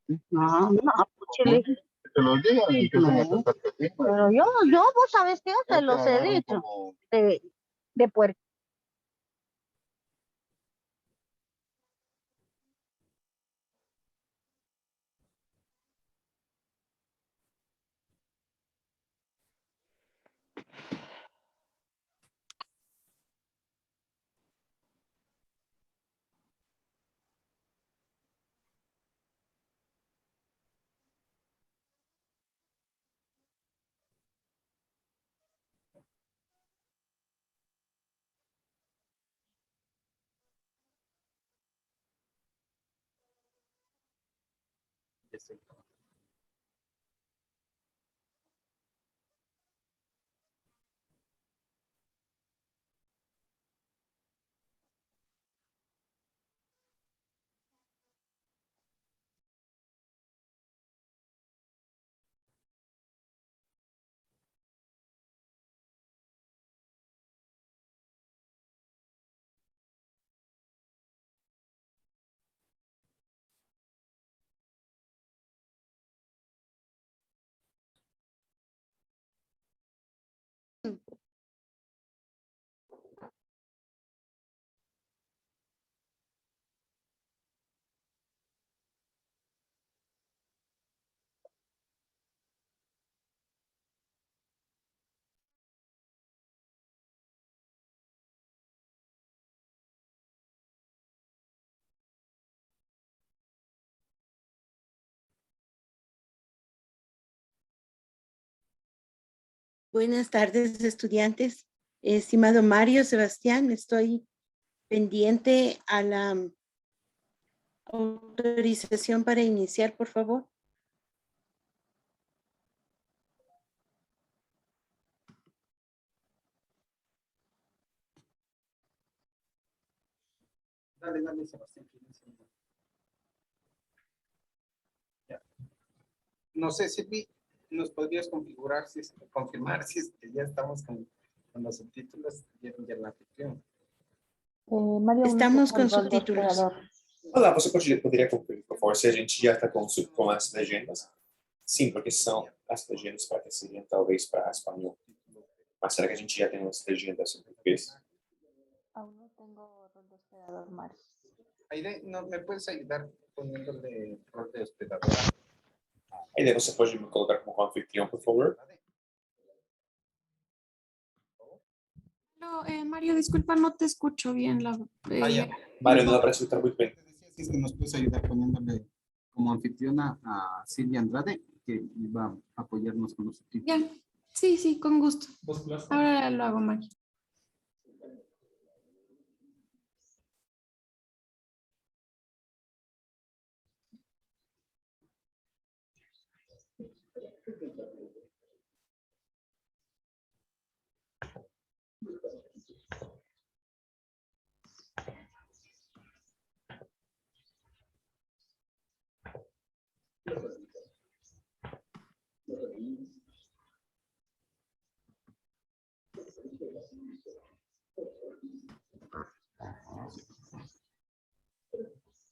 No, no, pues Chile. Que te los digan y empiezan a No. tratar de ti, pues. Pero yo, vos sabes que yo Ya te te los he agarran dicho. como De puerco. Buenas tardes, estudiantes. Estimado Mario Sebastián, estoy pendiente a la autorización para iniciar, por favor. Dale, Sebastián. Ya. No sé, Silvi, ¿nos podrías configurar, confirmar si es que ya estamos con los subtítulos y el anfitrión? Mario, Estamos com subtítulos. Olá, você poderia conferir, por favor, se a gente já está com as legendas? Sim, porque são as legendas para que seriam talvez para espanhol. Mas será que a gente já tem as legendas em português? Aún no tengo rol de hospedador, Mario. Aide, ¿no, ¿me puedes ayudar poniéndole rol de hospedadora? Aí daí você pode me colocar como anfitrião, por favor? No, Mario, disculpa, no te escucho bien. Ya. Mário, não dá para escutar muito bem. Si es que nos puedes ayudar poniéndole como anfitriona a Silvia Andrade, que va a apoyarnos con los subtítulos. Ya, sí, con gusto. Ahora lo hago, Mario.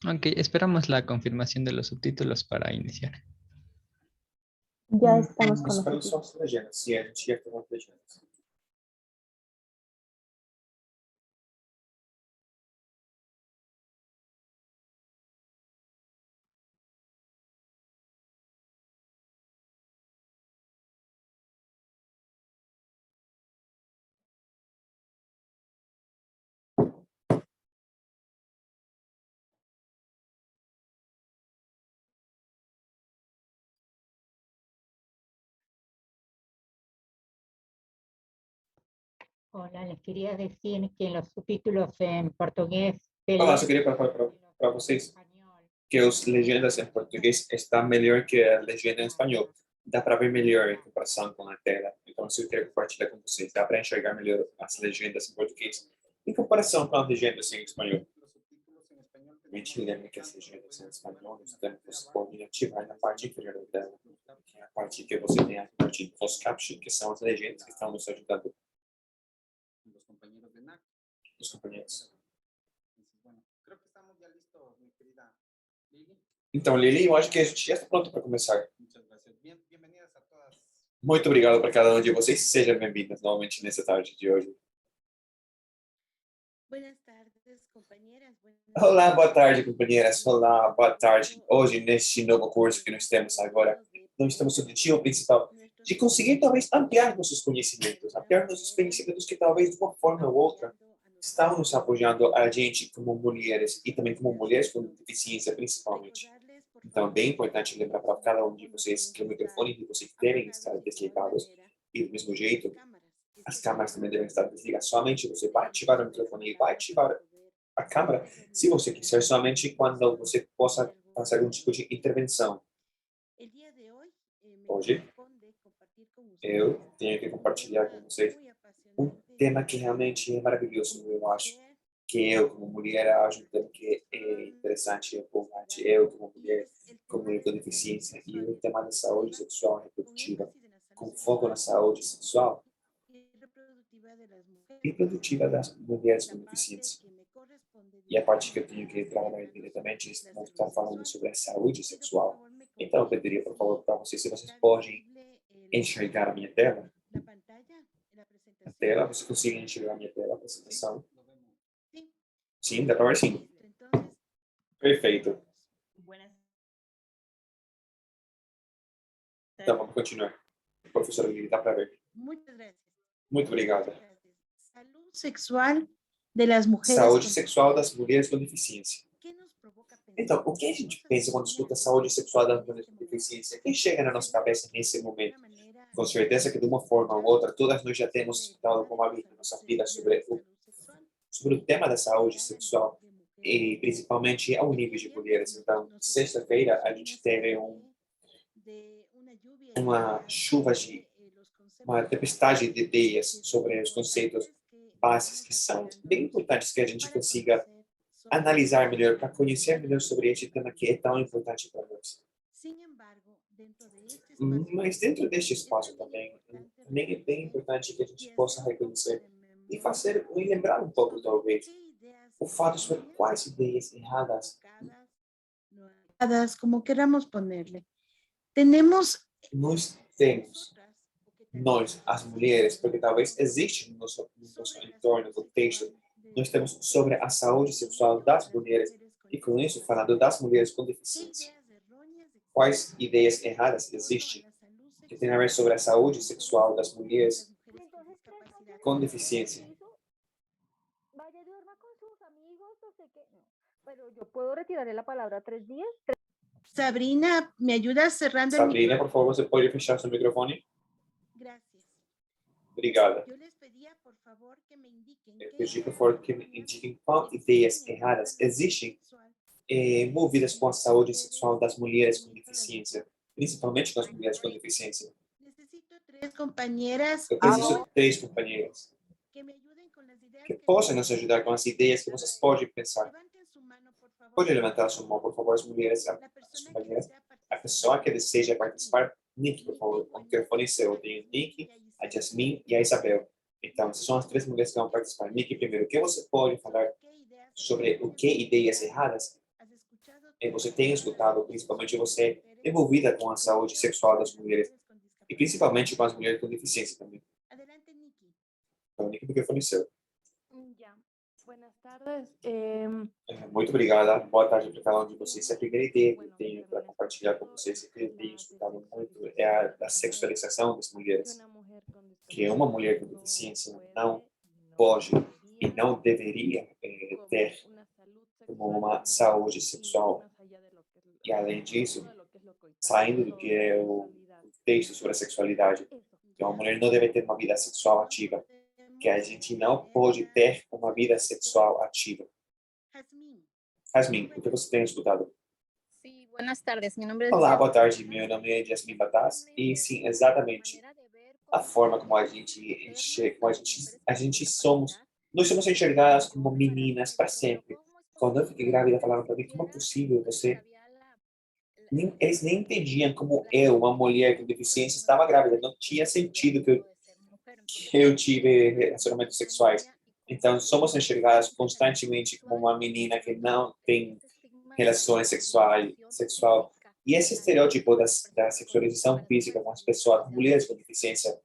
Ok, esperamos la confirmación de los subtítulos para iniciar. Ya estamos con los Esperando só subtítulos. as legendas. Sim, a gente já tem as legendas. Hola, les quería decir que los subtítulos en portugués Olá, só queria falar para vocês que as legendas em português estão melhor que a legenda em espanhol. Dá para ver melhor em comparação com a tela. Então, se eu queria compartilhar com vocês, dá para enxergar melhor as legendas em português em comparação com as legendas em espanhol. A gente lembra que as legendas em espanhol, você pode ativar na parte inferior da tela. Que é a parte que você tem a parte de closed caption, que são as legendas que estão nos ajudando. Los compañeros de NAC. Os companheiros. Bueno, creo que estamos ya listos, mi querida Lili. Então, Lili, eu acho que a gente já está pronto para começar. Muchas gracias. Bienvenidas a todas. Muito obrigado para cada um de vocês. Sejam bem-vindas novamente nessa tarde de hoje. Buenas tardes, compañeras. Olá, boa tarde, companheiras. Olá, boa tarde. Hoje, neste novo curso que nós temos agora, nós estamos com o objetivo principal de conseguir, talvez, ampliar nossos conhecimentos, ampliar nossos conhecimentos que, talvez, de uma forma ou outra, estão nos apoiando a gente como mulheres e também como mulheres com deficiência, principalmente. Então, é bem importante lembrar para cada um de vocês que o microfone de vocês devem estar desligados e, do mesmo jeito, as câmeras também devem estar desligadas. Somente você vai ativar o microfone e vai ativar a câmera se você quiser, somente quando você possa fazer algum tipo de intervenção. Hoje, eu tenho que compartilhar com vocês um tema que realmente é maravilhoso, eu acho. Que eu, como mulher, acho um tema que é interessante, é importante. Eu, como mulher com deficiência, e o tema da saúde sexual e reprodutiva, com foco na saúde sexual e reprodutiva das mulheres com deficiência. E a parte que eu tenho que trabalhar diretamente é estar falando sobre a saúde sexual. Então, eu pediria, por favor, para vocês, se vocês podem enxergar a minha tela. A tela, você consegue enxergar a minha tela, a apresentação? Sim, dá para ver sim. Perfeito. Então, vamos continuar. Professora Lili, dá para ver. Muito obrigado. Salud sexual de las mujeres. Saúde sexual das mulheres com deficiência. Então, o que a gente pensa quando escuta saúde sexual das mulheres com deficiência? O que chega na nossa cabeça nesse momento? Com certeza que de uma forma ou outra, todas nós já temos escutado alguma vez na nossa vida sobre o tema da saúde sexual e principalmente ao nível de mulheres. Então, sexta-feira a gente teve uma chuva uma tempestade de ideias sobre os conceitos básicos que são bem importantes que a gente consiga analisar melhor para conhecer melhor sobre este tema que é tão importante para nós. Mas dentro deste espaço também é bem importante que a gente possa reconhecer e fazer e lembrar um pouco talvez o fato sobre quais ideias erradas Como queramos ponerle. nós temos, nós, as mulheres, porque talvez existe no nosso entorno, no contexto, nós temos sobre a saúde sexual das mulheres e com isso falando das mulheres com deficiência. Quais ideias erradas existem que tem a ver sobre a saúde sexual das mulheres com deficiência? Sabrina, ¿me ayudas cerrando el Sabrina, por favor, você pode fechar seu microfone? Gracias. Obrigada. Yo les pedía, por favor, que me indiquen Eu pedi, por favor, que me indiquem quais ideias erradas existem envolvidas com a saúde sexual das mulheres com deficiência, principalmente das mulheres com deficiência. Necesito tres compañeras Eu preciso de 3 companheiras que me ayuden con las ideas que possam nos ajudar com as ideias que vocês podem pensar. Levanten su mano, por favor. Pode levantar a sua mão, por favor, as mulheres, La as persona companheiras. que desea A pessoa que deseja participar, Nick, por favor, o microfone seu. Eu tenho Nick, a Jasmine e a Isabel. Então, essas são as 3 mulheres que vão participar. Nick, primeiro, o que você pode falar sobre o que ideias erradas você tem escutado, principalmente você envolvida com a saúde sexual das mulheres e principalmente com as mulheres com deficiência também. Adelante, Nikki. Então, Nick, o microfone seu. Ya. Buenas tardes. Muito obrigada. Boa tarde para cada um de vocês. A primeira ideia que eu tenho para compartilhar com vocês, que eu tenho escutado muito, é a da sexualização das mulheres. Que uma mulher com deficiência não pode e não deveria ter como uma saúde sexual. E, além disso, saindo do que é o texto sobre a sexualidade, que uma mulher não deve ter uma vida sexual ativa, que a gente não pode ter uma vida sexual ativa. Jasmine, o que você tem escutado? Sí, buenas tardes. Mi nombre es Olá, boa tarde. Meu nome é Jasmine Bataz e, sim, exatamente a forma como a gente enxerga, como a gente somos, nós somos enxergadas como meninas para sempre. Quando eu fiquei grávida, falaram para mim, como é possível você... Eles nem entendiam como eu, uma mulher com deficiência, estava grávida. Não tinha sentido que eu tive relacionamentos sexuais. Então, somos enxergadas constantemente como uma menina que não tem relações sexual. E esse estereótipo da sexualização física com as pessoas, mulheres com deficiência,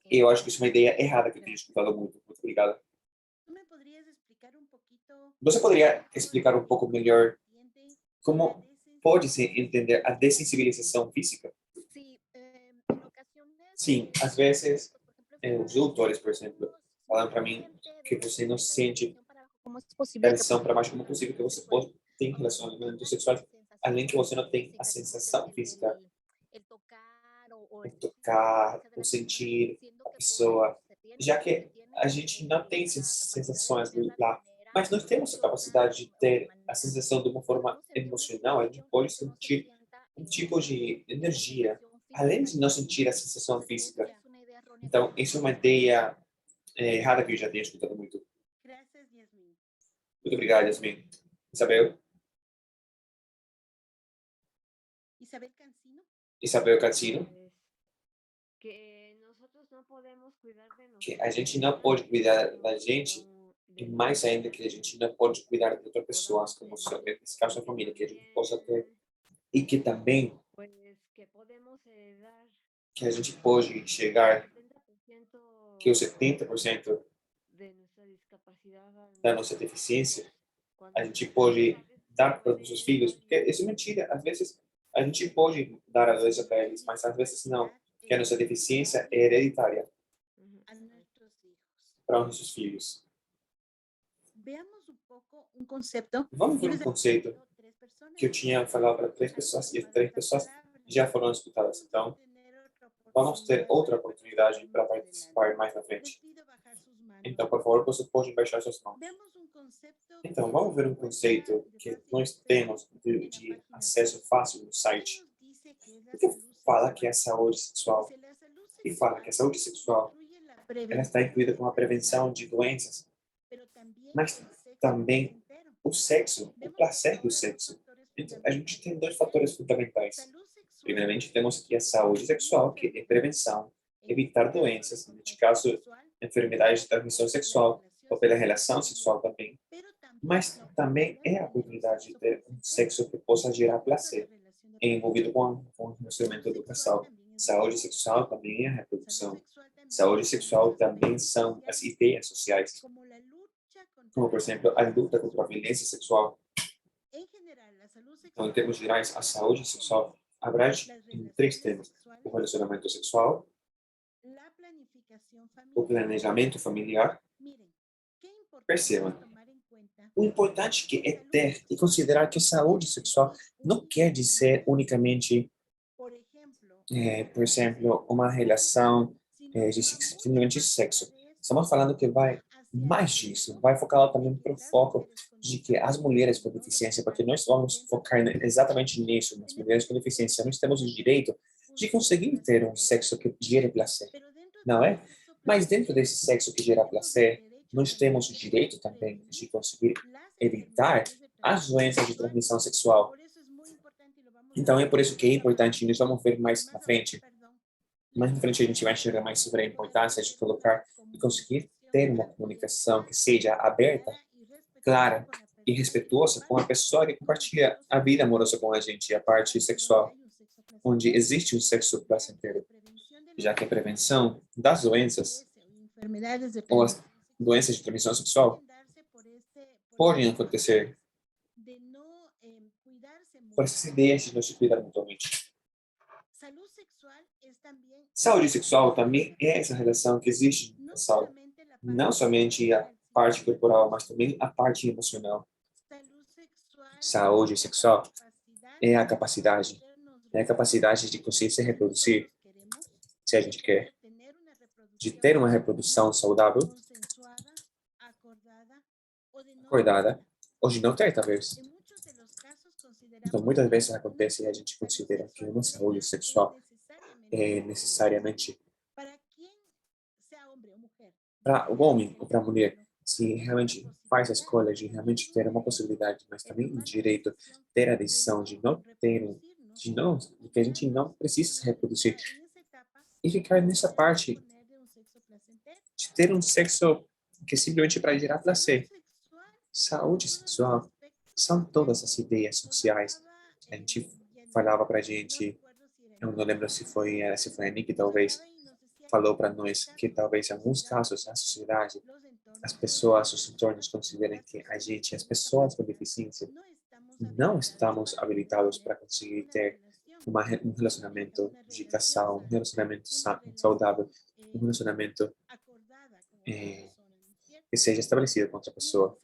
eu acho que isso é uma ideia errada que eu tenho escutado muito. Muito obrigado. Você poderia explicar um pouco melhor como pode-se entender a dessensibilização física? Sim, às vezes, os doutores, por exemplo, falam para mim que você não sente tensão para mais como possível que você pode ter relacionamento sexual, além que você não tem a sensação física, o tocar, o sentir a pessoa, já que a gente não tem sensações lá, mas nós temos a capacidade de ter a sensação de uma forma emocional, a gente pode sentir um tipo de energia, além de não sentir a sensação física. Então, isso é uma ideia errada que eu já tenho escutado muito. Muito obrigado, Yasmin. Isabel? Isabel Cancino? Que a gente não pode cuidar da gente, e mais ainda que a gente não pode cuidar de outras pessoas, como nesse caso a família, que a gente possa ter, e que também que a gente pode chegar que os 70% da nossa deficiência a gente pode dar para os nossos filhos, porque isso é mentira. Às vezes a gente pode dar a doença para eles, mas às vezes não, que a nossa deficiência é hereditária para os nossos filhos. Vamos ver um conceito que eu tinha falado para 3 pessoas e as 3 pessoas já foram escutadas. Então, vamos ter outra oportunidade para participar mais na frente. Então, por favor, você pode baixar suas mãos. Então, vamos ver um conceito que nós temos de acesso fácil no site. Porque fala que é saúde sexual. E fala que a saúde sexual ela está incluída com a prevenção de doenças, mas também o sexo, o prazer do sexo. Então, a gente tem 2 fatores fundamentais. Primeiramente, temos aqui a saúde sexual, que é prevenção, evitar doenças, neste caso, enfermidades de transmissão sexual, ou pela relação sexual também. Mas também é a oportunidade de ter um sexo que possa gerar prazer, envolvido com o relacionamento do casal. Saúde sexual também é a reprodução. Saúde sexual também são as ideias sociais, como, por exemplo, a luta contra a violência sexual. Então, em termos gerais, a saúde sexual abrange em 3 temas: o relacionamento sexual, o planejamento familiar. Percebam, o importante que é ter e considerar que a saúde sexual não quer dizer unicamente, por exemplo, uma relação de simplesmente sexo. Estamos falando que vai mais disso, vai focar também para o foco de que as mulheres com deficiência, porque nós vamos focar exatamente nisso, nas mulheres com deficiência, nós temos o direito de conseguir ter um sexo que gere prazer, não é? Mas dentro desse sexo que gera prazer, nós temos o direito também de conseguir evitar as doenças de transmissão sexual. Então, é por isso que é importante, nós vamos ver mais na frente. Mais na frente a gente vai enxergar mais sobre a importância de colocar e conseguir ter uma comunicação que seja aberta, clara e respeituosa com a pessoa que compartilha a vida amorosa com a gente, a parte sexual, onde existe um sexo prazenteiro, já que a prevenção das doenças ou as doenças de transmissão sexual podem acontecer por essas ideias de não se cuidar mutuamente. Saúde sexual também é essa relação que existe no casal, não somente a parte corporal, mas também a parte emocional. Saúde sexual é a capacidade de conseguir se reproduzir, se a gente quer, de ter uma reprodução saudável, acordada, ou de não ter, talvez. Então, muitas vezes acontece e a gente considera que uma saúde sexual é necessariamente para o homem ou para a mulher, se realmente faz a escolha de realmente ter uma possibilidade, mas também o direito de ter a decisão de não ter, de que a gente não precisa se reproduzir e ficar nessa parte de ter um sexo que é simplesmente para gerar prazer. Saúde sexual São todas as ideias sociais. A gente falava para a gente, eu não lembro se foi a Nick, talvez, falou para nós que talvez em alguns casos na sociedade, as pessoas, os entornos consideram que a gente, as pessoas com deficiência, não estamos habilitados para conseguir ter um relacionamento de casal, um relacionamento saudável, um relacionamento que seja estabelecido com outra pessoa.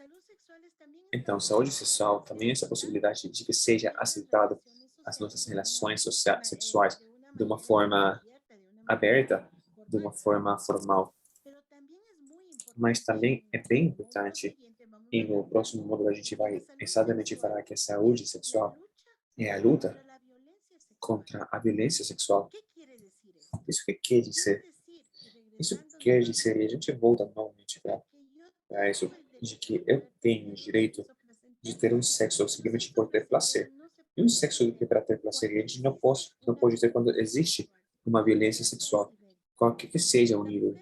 Então, saúde sexual também é essa possibilidade de que seja aceitado as nossas relações sexuais de uma forma aberta, de uma forma formal. Mas também é bem importante, e no próximo módulo a gente vai exatamente falar que a saúde sexual é a luta contra a violência sexual. Isso que quer dizer? Isso quer dizer, e a gente volta novamente para isso, de que eu tenho o direito de ter um sexo simplesmente por ter prazer. E um sexo que para ter prazer, a gente não pode ter quando existe uma violência sexual, qualquer que seja o nível.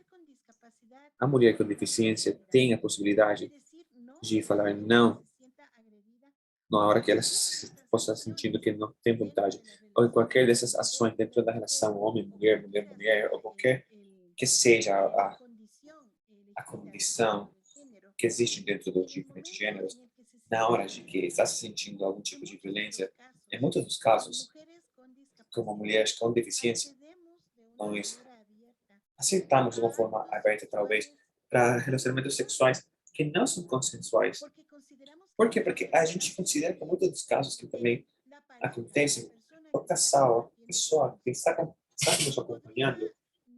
A mulher com deficiência tem a possibilidade de falar não na hora que ela se possa sentindo que não tem vontade, ou em qualquer dessas ações dentro da relação homem-mulher, mulher-mulher, ou qualquer que seja a condição que existe dentro dos diferentes gêneros, na hora de que está se sentindo algum tipo de violência, em muitos dos casos, como mulheres com deficiência, nós aceitamos de uma forma aberta, talvez, para relacionamentos sexuais que não são consensuais. Por quê? Porque a gente considera que muitos dos casos que também acontecem, o casal, a pessoa que está nos acompanhando,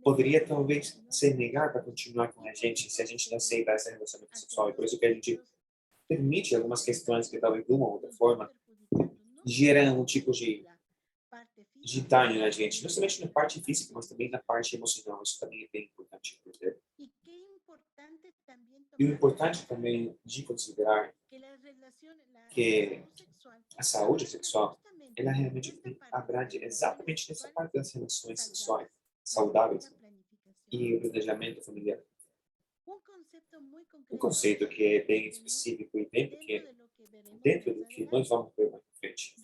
poderia talvez se negar para continuar com a gente se a gente não aceita esse relacionamento sexual. E por isso que a gente permite algumas questões que talvez de uma ou outra forma geram um tipo de dano na gente, não somente na parte física, mas também na parte emocional. Isso também é bem importante. E o importante também de considerar que a saúde sexual, ela realmente abrange exatamente nessa parte das relações sexuais saudáveis e o planejamento familiar. Um conceito que é bem específico e bem pequeno, dentro do que nós vamos ver mais frente.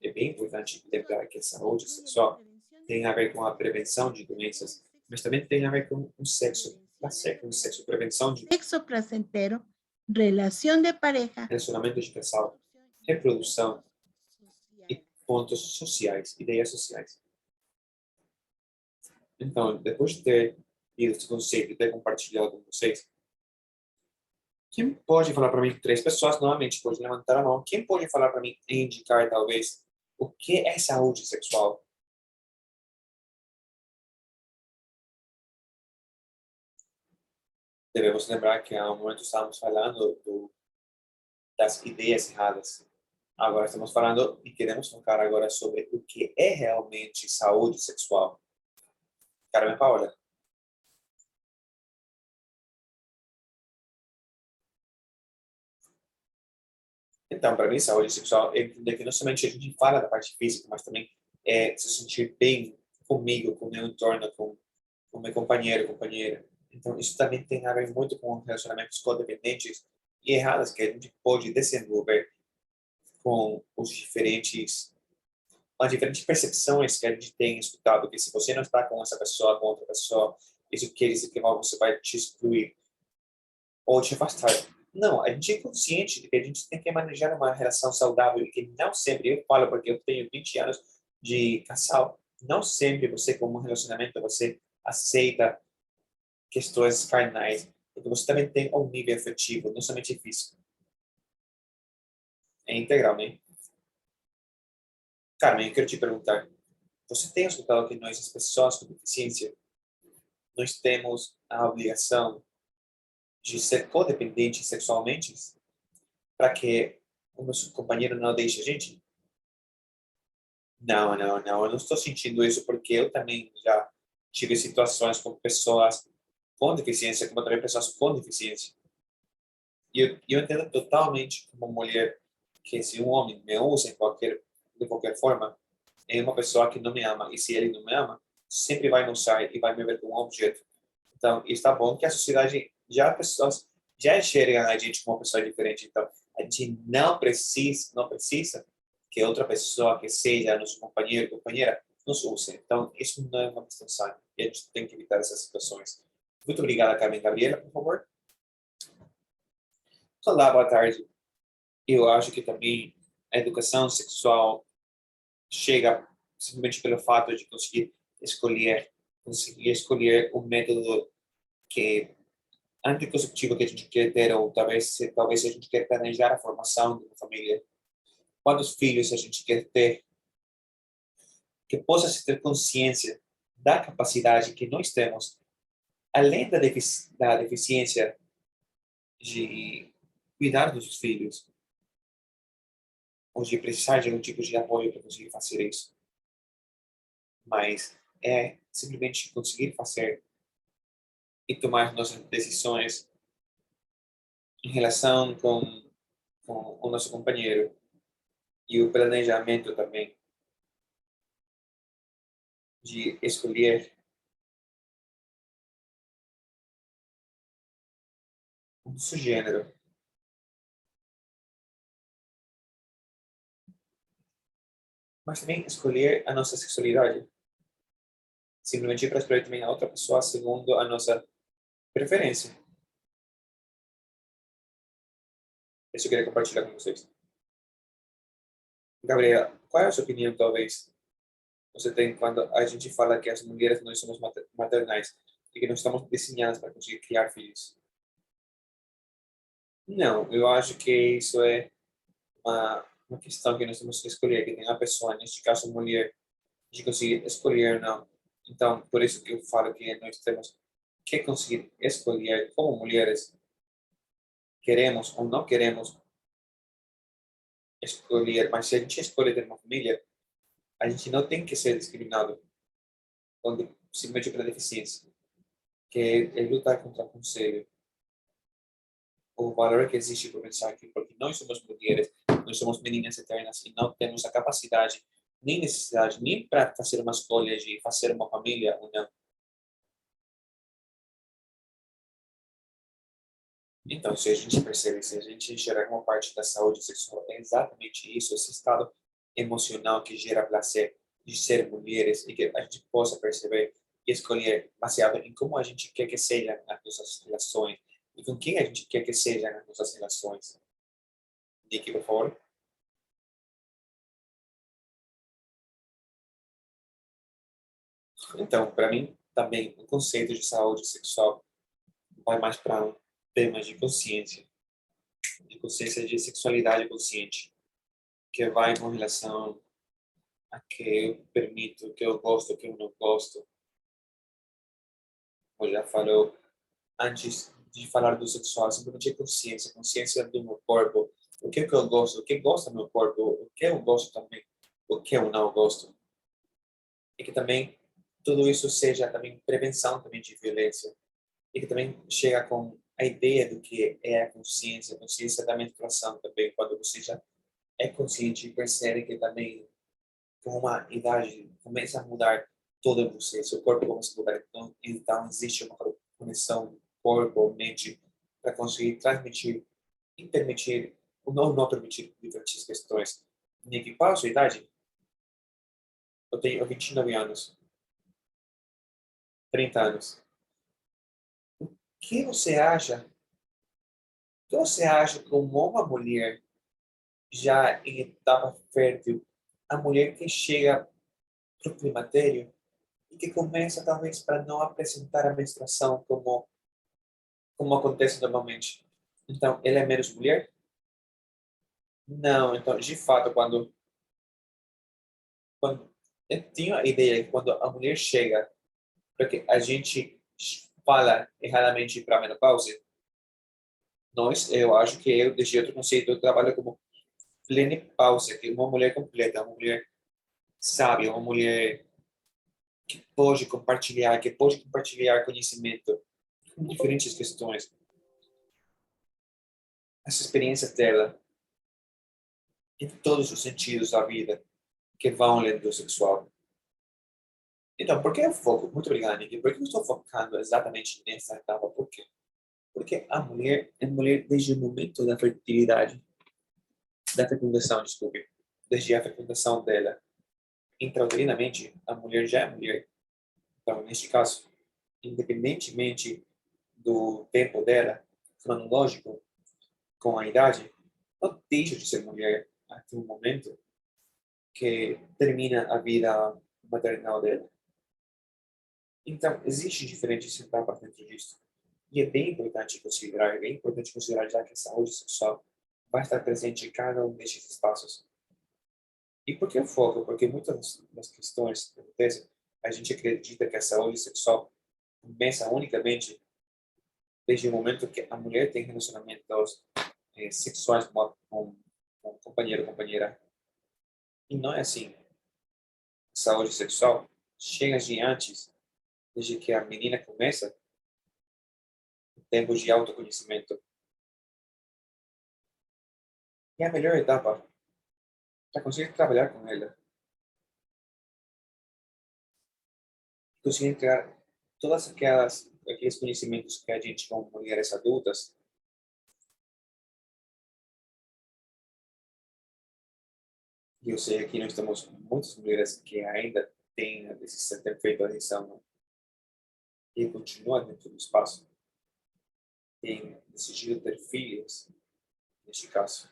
É bem importante lembrar que a saúde sexual tem a ver com a prevenção de doenças, mas também tem a ver com o sexo, prevenção de Sexo placentero, relación de pareja, relacionamento de casal, reprodução e pontos sociais, ideias sociais. Então, depois de ter lido esse conceito e ter compartilhado com vocês, quem pode falar para mim, 3 pessoas, novamente, pode levantar a mão, quem pode falar para mim e indicar, talvez, o que é saúde sexual? Devemos lembrar que há um momento estávamos falando das ideias erradas. Agora estamos falando e queremos focar agora sobre o que é realmente saúde sexual. Carmen Paula. Então, para mim, saúde sexual é entender que não somente a gente fala da parte física, mas também é se sentir bem comigo, com o meu entorno, com o meu companheiro, companheira. Então, isso também tem a ver muito com relacionamentos codependentes e errados que a gente pode desenvolver com as diferentes percepções que a gente tem escutado, que se você não está com essa pessoa, com outra pessoa, isso quer dizer que você vai te excluir ou te afastar. Não, a gente é consciente de que a gente tem que manejar uma relação saudável e que não sempre, eu falo porque eu tenho 20 anos de casal, não sempre você, como um relacionamento, você aceita questões carnais, porque você também tem um nível afetivo, não somente físico. É integral, né? Carmen, eu quero te perguntar, você tem escutado que nós, as pessoas com deficiência, nós temos a obrigação de ser codependentes sexualmente para que o nosso companheiro não deixe a gente? Não, eu não estou sentindo isso porque eu também já tive situações com pessoas com deficiência, como também pessoas com deficiência. E eu entendo totalmente como mulher que se um homem me usa de qualquer forma, é uma pessoa que não me ama. E se ele não me ama, sempre vai me usar e vai me ver como um objeto. Então, está bom que a sociedade, já pessoas já enxergam a gente como uma pessoa diferente. Então, A gente não precisa que outra pessoa que seja nosso companheiro ou companheira nos use. Então, isso não é uma questão sana. E a gente tem que evitar essas situações. Muito obrigada, Carmen Gabriela, por favor. Olá, boa tarde. Eu acho que também a educação sexual chega simplesmente pelo fato de conseguir escolher um método que anticonceptivo que a gente quer ter, ou talvez a gente quer planejar a formação de uma família. Quantos filhos a gente quer ter, que possa se ter consciência da capacidade que nós temos, além da deficiência de cuidar dos filhos, ou de precisar de algum tipo de apoio para conseguir fazer isso. Mas é simplesmente conseguir fazer e tomar nossas decisões em relação com o nosso companheiro e o planejamento também de escolher o seu gênero. Mas também escolher a nossa sexualidade. Simplesmente para escolher também a outra pessoa segundo a nossa preferência. Isso eu queria compartilhar com vocês. Gabriela, qual é a sua opinião, talvez, você tem quando a gente fala que as mulheres nós somos maternais e que nós estamos desenhadas para conseguir criar filhos? Não, eu acho que isso é uma questão que nós temos que escolher, que tem a pessoa, neste caso a mulher, de conseguir escolher ou não. Então, por isso que eu falo que nós temos que conseguir escolher como mulheres, queremos ou não queremos escolher, mas se a gente escolhe ter uma família, a gente não tem que ser discriminado simplesmente pela deficiência, que é lutar contra o conselho. O valor que existe por pensar que porque nós somos mulheres, nós somos meninas eternas e não temos a capacidade, nem necessidade, nem para fazer uma escolha de fazer uma família ou não. Então, se a gente percebe, se a gente enxergar como parte da saúde sexual, é exatamente isso, esse estado emocional que gera prazer de ser mulheres e que a gente possa perceber e escolher baseado em como a gente quer que sejam as nossas relações e com quem a gente quer que sejam as nossas relações. Nicky, por favor. Então, para mim, também, o conceito de saúde sexual vai mais para um tema de consciência de sexualidade consciente, que vai com relação a que eu permito, que eu gosto, que eu não gosto. Como já falou, antes de falar do sexual, simplesmente consciência do meu corpo, o que eu gosto, o que gosta do meu corpo, o que eu gosto também, o que eu não gosto. E que também tudo isso seja também prevenção também de violência. E que também chega com a ideia do que é a consciência da menstruação também, quando você já é consciente e percebe que também com uma idade começa a mudar todo você, seu corpo começa a mudar. Então existe uma conexão corpo-mente para conseguir transmitir e permitir ou não permitir diferentes questões. Nick, qual a sua idade? Eu tenho 29 anos. 30 anos. O que você acha? O que você acha como uma mulher já em etapa fértil, a mulher que chega para o climatério e que começa talvez para não apresentar a menstruação como acontece normalmente? Então, ela é menos mulher? Não, então, de fato, quando eu tinha a ideia que quando a mulher chega, porque a gente fala erradamente para a menopausa, eu acho que eu deixei outro conceito, eu trabalho como plenipausa, que é uma mulher completa, uma mulher sábia, uma mulher que pode compartilhar conhecimento com diferentes questões. Essa experiência dela em todos os sentidos da vida que vão além do sexual. Então, por que eu foco? Muito obrigado, Nicky. Por que eu estou focando exatamente nessa etapa? Por quê? Porque a mulher é mulher desde o momento da fertilidade. da fecundação, desculpe, desde a fecundação dela intrauterinamente, a mulher já é mulher. Então, neste caso, independentemente do tempo dela, cronológico, com a idade, não deixa de ser mulher até o momento que termina a vida maternal dela. Então, existem diferentes etapas dentro disso. E é bem importante considerar, já que a saúde sexual vai estar presente em cada um destes espaços. E por que o foco? Porque muitas das questões que acontecem, a gente acredita que a saúde sexual começa unicamente desde o momento que a mulher tem relacionamentos sexuais com um companheiro ou companheira. E não é assim. A saúde sexual chega de antes, desde que a menina começa o tempo de autoconhecimento. E a melhor etapa para conseguir trabalhar com ela, conseguir entregar todas aqueles conhecimentos que a gente, como mulheres adultas, e eu sei que nós temos muitas mulheres que ainda têm a decisão de ter feito a decisão e continuam dentro do espaço, têm decidido ter filhos, neste caso,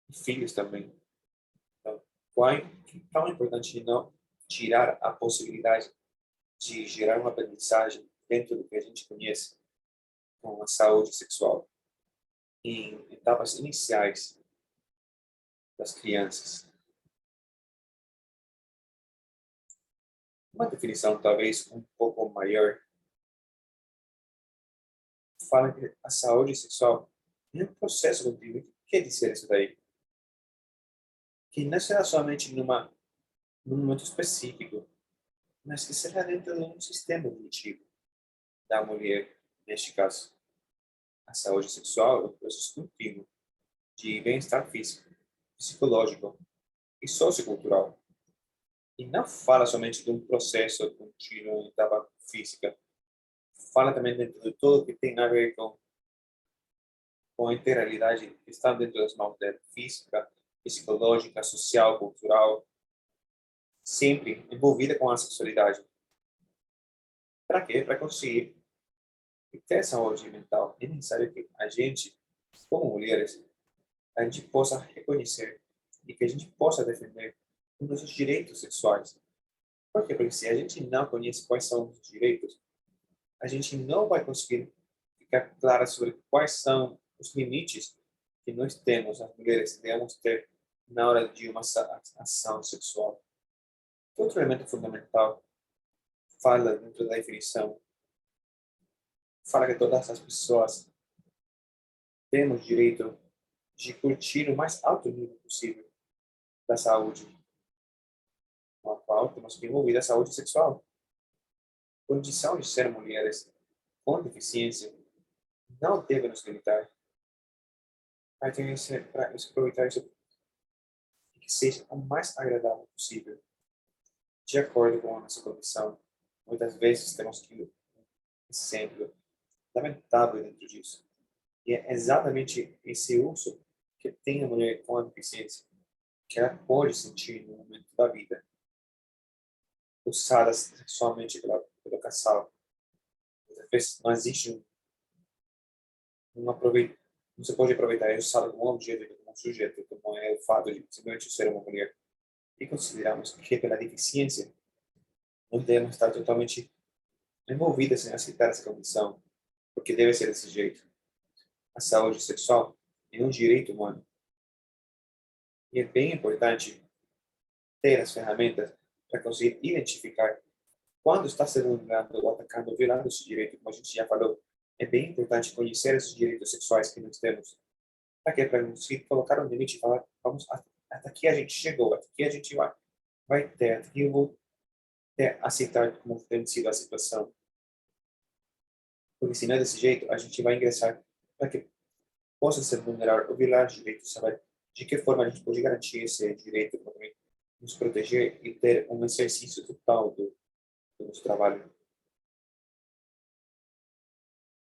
e filhos também. Então, tão importante não tirar a possibilidade de gerar uma aprendizagem dentro do que a gente conhece com a saúde sexual em etapas iniciais das crianças. Uma definição talvez um pouco maior fala que a saúde sexual é um processo contínuo. O que quer dizer isso daí? Que não será somente num momento específico, mas que será dentro de um sistema evolutivo da mulher, neste caso. A saúde sexual é um processo contínuo de bem-estar físico, psicológico e sociocultural. E não fala somente de um processo contínuo em etapa física. Fala também dentro de tudo que tem a ver com a integralidade que está dentro das mãos dela, física, psicológica, social, cultural, sempre envolvida com a sexualidade. Para quê? Para conseguir ter saúde mental. É necessário que a gente, como mulheres, a gente possa reconhecer e que a gente possa defender os nossos direitos sexuais. Por quê? Porque se a gente não conhece quais são os direitos, a gente não vai conseguir ficar clara sobre quais são os limites que nós temos, as mulheres, devemos ter na hora de uma ação sexual. Outro elemento fundamental fala dentro da definição, fala que todas as pessoas temos direito de curtir o mais alto nível possível da saúde, com a qual temos que envolver a saúde sexual. Condição de ser mulheres com deficiência não deve nos limitar. Para aproveitar isso que seja o mais agradável possível, de acordo com a nossa condição. Muitas vezes temos que um exemplo lamentável dentro disso. E é exatamente esse uso que tem a mulher com a deficiência, que ela pode sentir no momento da vida, usada sexualmente pelo casal. Muitas vezes não existe não se pode aproveitar isso usado como objeto, como um sujeito, como é o fato de simplesmente ser uma mulher. E consideramos que pela deficiência não devemos estar totalmente envolvidas em aceitar essa condição, porque deve ser desse jeito. A saúde sexual é um direito humano. E é bem importante ter as ferramentas para conseguir identificar quando está sendo vulnerado ou atacando ou violando esse direito, como a gente já falou. É bem importante conhecer esses direitos sexuais que nós temos. Para quê? Para conseguir colocar um limite e falar, vamos, até aqui a gente chegou, até aqui a gente vai ter, até aqui eu vou aceitar como tem sido a situação. Porque se não é desse jeito, a gente vai ingressar para que possa ser vulnerável ou violar direitos, saber de que forma a gente pode garantir esse direito para nos proteger e ter um exercício total do nosso trabalho.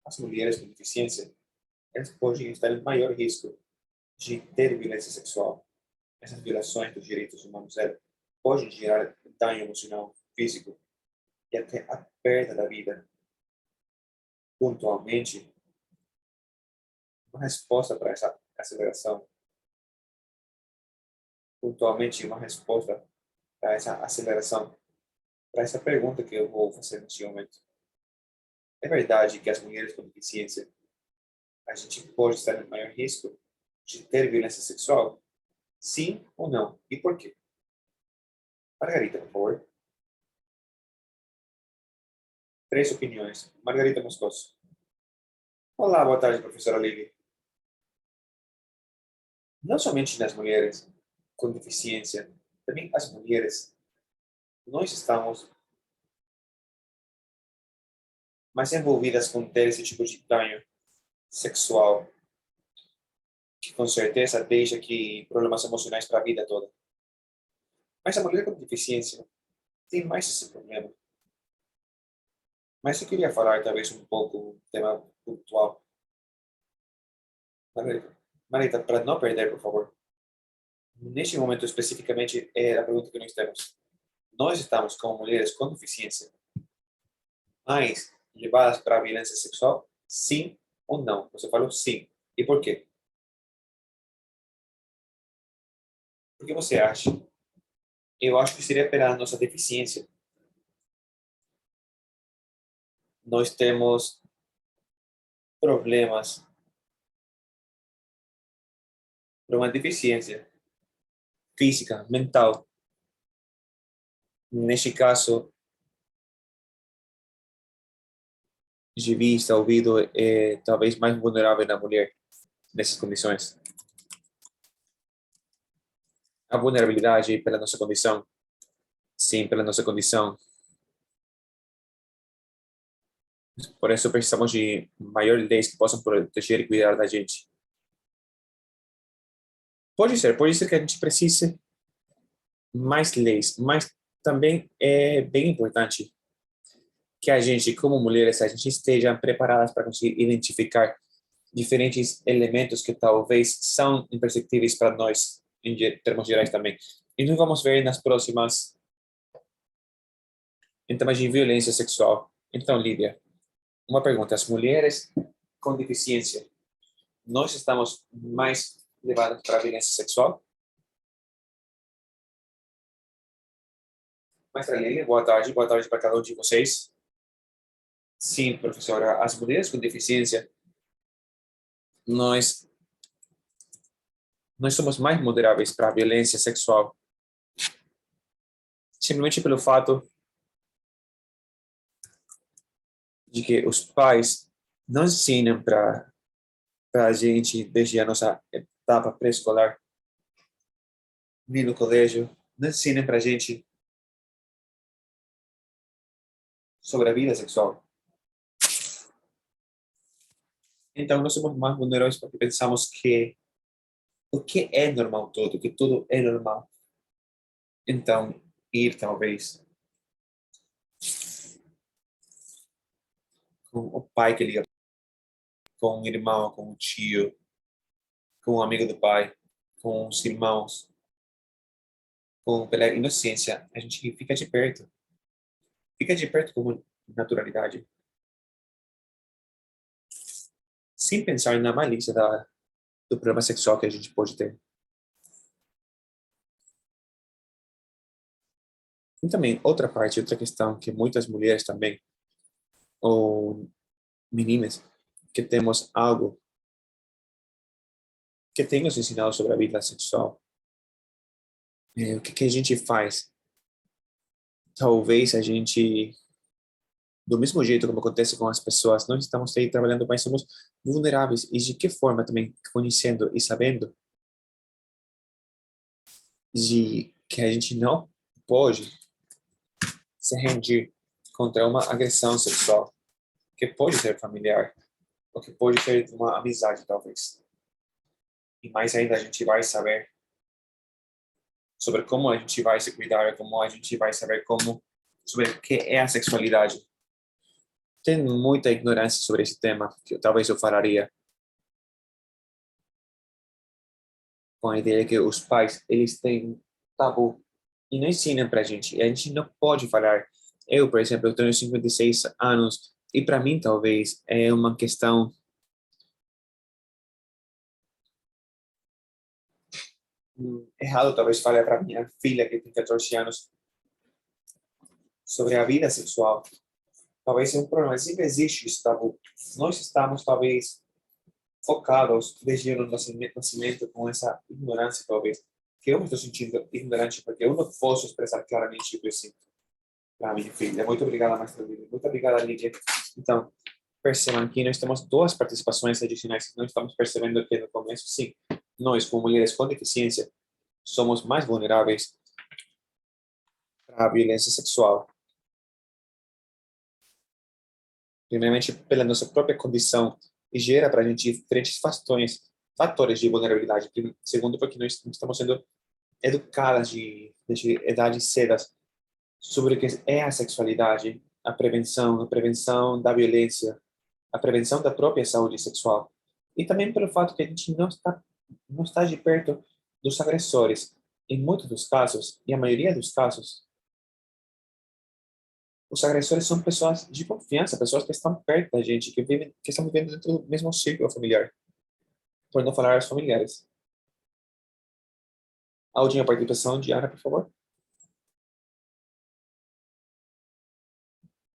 As mulheres com deficiência, elas podem estar em maior risco de ter violência sexual, essas violações dos direitos humanos, podem gerar dano emocional, físico e até a perda da vida. Pontualmente, uma resposta para essa aceleração, para essa pergunta que eu vou fazer neste momento. É verdade que as mulheres com deficiência, a gente pode estar em maior risco de ter violência sexual? Sim ou não? E por quê? Margarita, por favor. 3 opiniões. Margarita Moscoso. Olá, boa tarde, professora Lívia. Não somente nas mulheres com deficiência, também as mulheres, nós estamos mais envolvidas com ter esse tipo de dano sexual, que com certeza deixa aqui problemas emocionais para a vida toda. Mas a mulher com deficiência tem mais esse problema. Mas eu queria falar talvez um pouco do tema pontual. Marita, para não perder, por favor. Neste momento especificamente é a pergunta que nós temos. Nós estamos como mulheres com deficiência mais levadas para a violência sexual? Sim ou não? Você falou sim. E por quê? Por que você acha? Eu acho que seria pela nossa deficiência. Nós temos problemas por uma deficiência física, mental. Neste caso, de vista, ouvido, é talvez mais vulnerável na mulher nessas condições. A vulnerabilidade pela nossa condição. Sim, pela nossa condição. Por isso precisamos de maiores leis que possam proteger e cuidar da gente. Pode ser que a gente precise mais leis, mas também é bem importante que a gente, como mulheres, a gente esteja preparadas para conseguir identificar diferentes elementos que talvez são imperceptíveis para nós, em termos gerais também. E nós vamos ver nas próximas, em temas de violência sexual. Então, Lídia, uma pergunta. As mulheres com deficiência, nós estamos mais levadas para a violência sexual? Maestra Lídia, boa tarde para cada um de vocês. Sim, professora, as mulheres com deficiência, nós somos mais vulneráveis para a violência sexual. Simplesmente pelo fato de que os pais não ensinam para a gente, desde a nossa etapa pré-escolar, nem no colégio, não ensinam para a gente sobre a vida sexual. Então, nós somos mais vulneráveis porque pensamos que o que é normal tudo, que tudo é normal. Então, ir talvez com o pai que liga, com o irmão, com o tio, com um amigo do pai, com os irmãos, pela inocência, a gente fica de perto. Fica de perto com naturalidade. Sem pensar na malícia do problema sexual que a gente pode ter. E também, outra questão que muitas mulheres também, ou meninas, que temos algo que tem nos ensinado sobre a vida sexual. O que a gente faz? Talvez a gente, do mesmo jeito como acontece com as pessoas, nós estamos aí trabalhando, mas somos vulneráveis. E de que forma também, conhecendo e sabendo de que a gente não pode se rendir contra uma agressão sexual, que pode ser familiar, ou que pode ser uma amizade, talvez. E mais ainda, a gente vai saber sobre como a gente vai se cuidar, como a gente vai saber sobre o que é a sexualidade. Tem muita ignorância sobre esse tema, que talvez eu falaria. com a ideia que os pais, eles têm um tabu e não ensinam pra gente. E a gente não pode falar. Eu, por exemplo, eu tenho 56 anos e para mim, talvez, é uma questão errado, talvez, falar para minha filha, que tem 14 anos, sobre a vida sexual. Talvez seja um problema. Sempre existe esse tabu. Nós estamos, talvez, focados desde o nosso nascimento com essa ignorância, talvez. Que eu me estou sentindo ignorante porque eu não posso expressar claramente o que eu sinto para minha filha. Muito obrigada, mestra Lídia. Muito obrigada, Lídia. Então, percebam que nós temos duas participações adicionais. Nós estamos percebendo que no começo, sim, nós, como mulheres com deficiência, somos mais vulneráveis à violência sexual. Primeiramente, pela nossa própria condição, e gera para a gente diferentes fatores de vulnerabilidade. Segundo, porque nós estamos sendo educadas desde idades cedas sobre o que é a sexualidade, a prevenção da violência, a prevenção da própria saúde sexual. E também pelo fato que a gente não está de perto dos agressores. Em muitos dos casos, e a maioria dos casos, os agressores são pessoas de confiança, pessoas que estão perto da gente, que estão vivendo dentro do mesmo círculo familiar, por não falar os familiares. A última participação, Diana, por favor.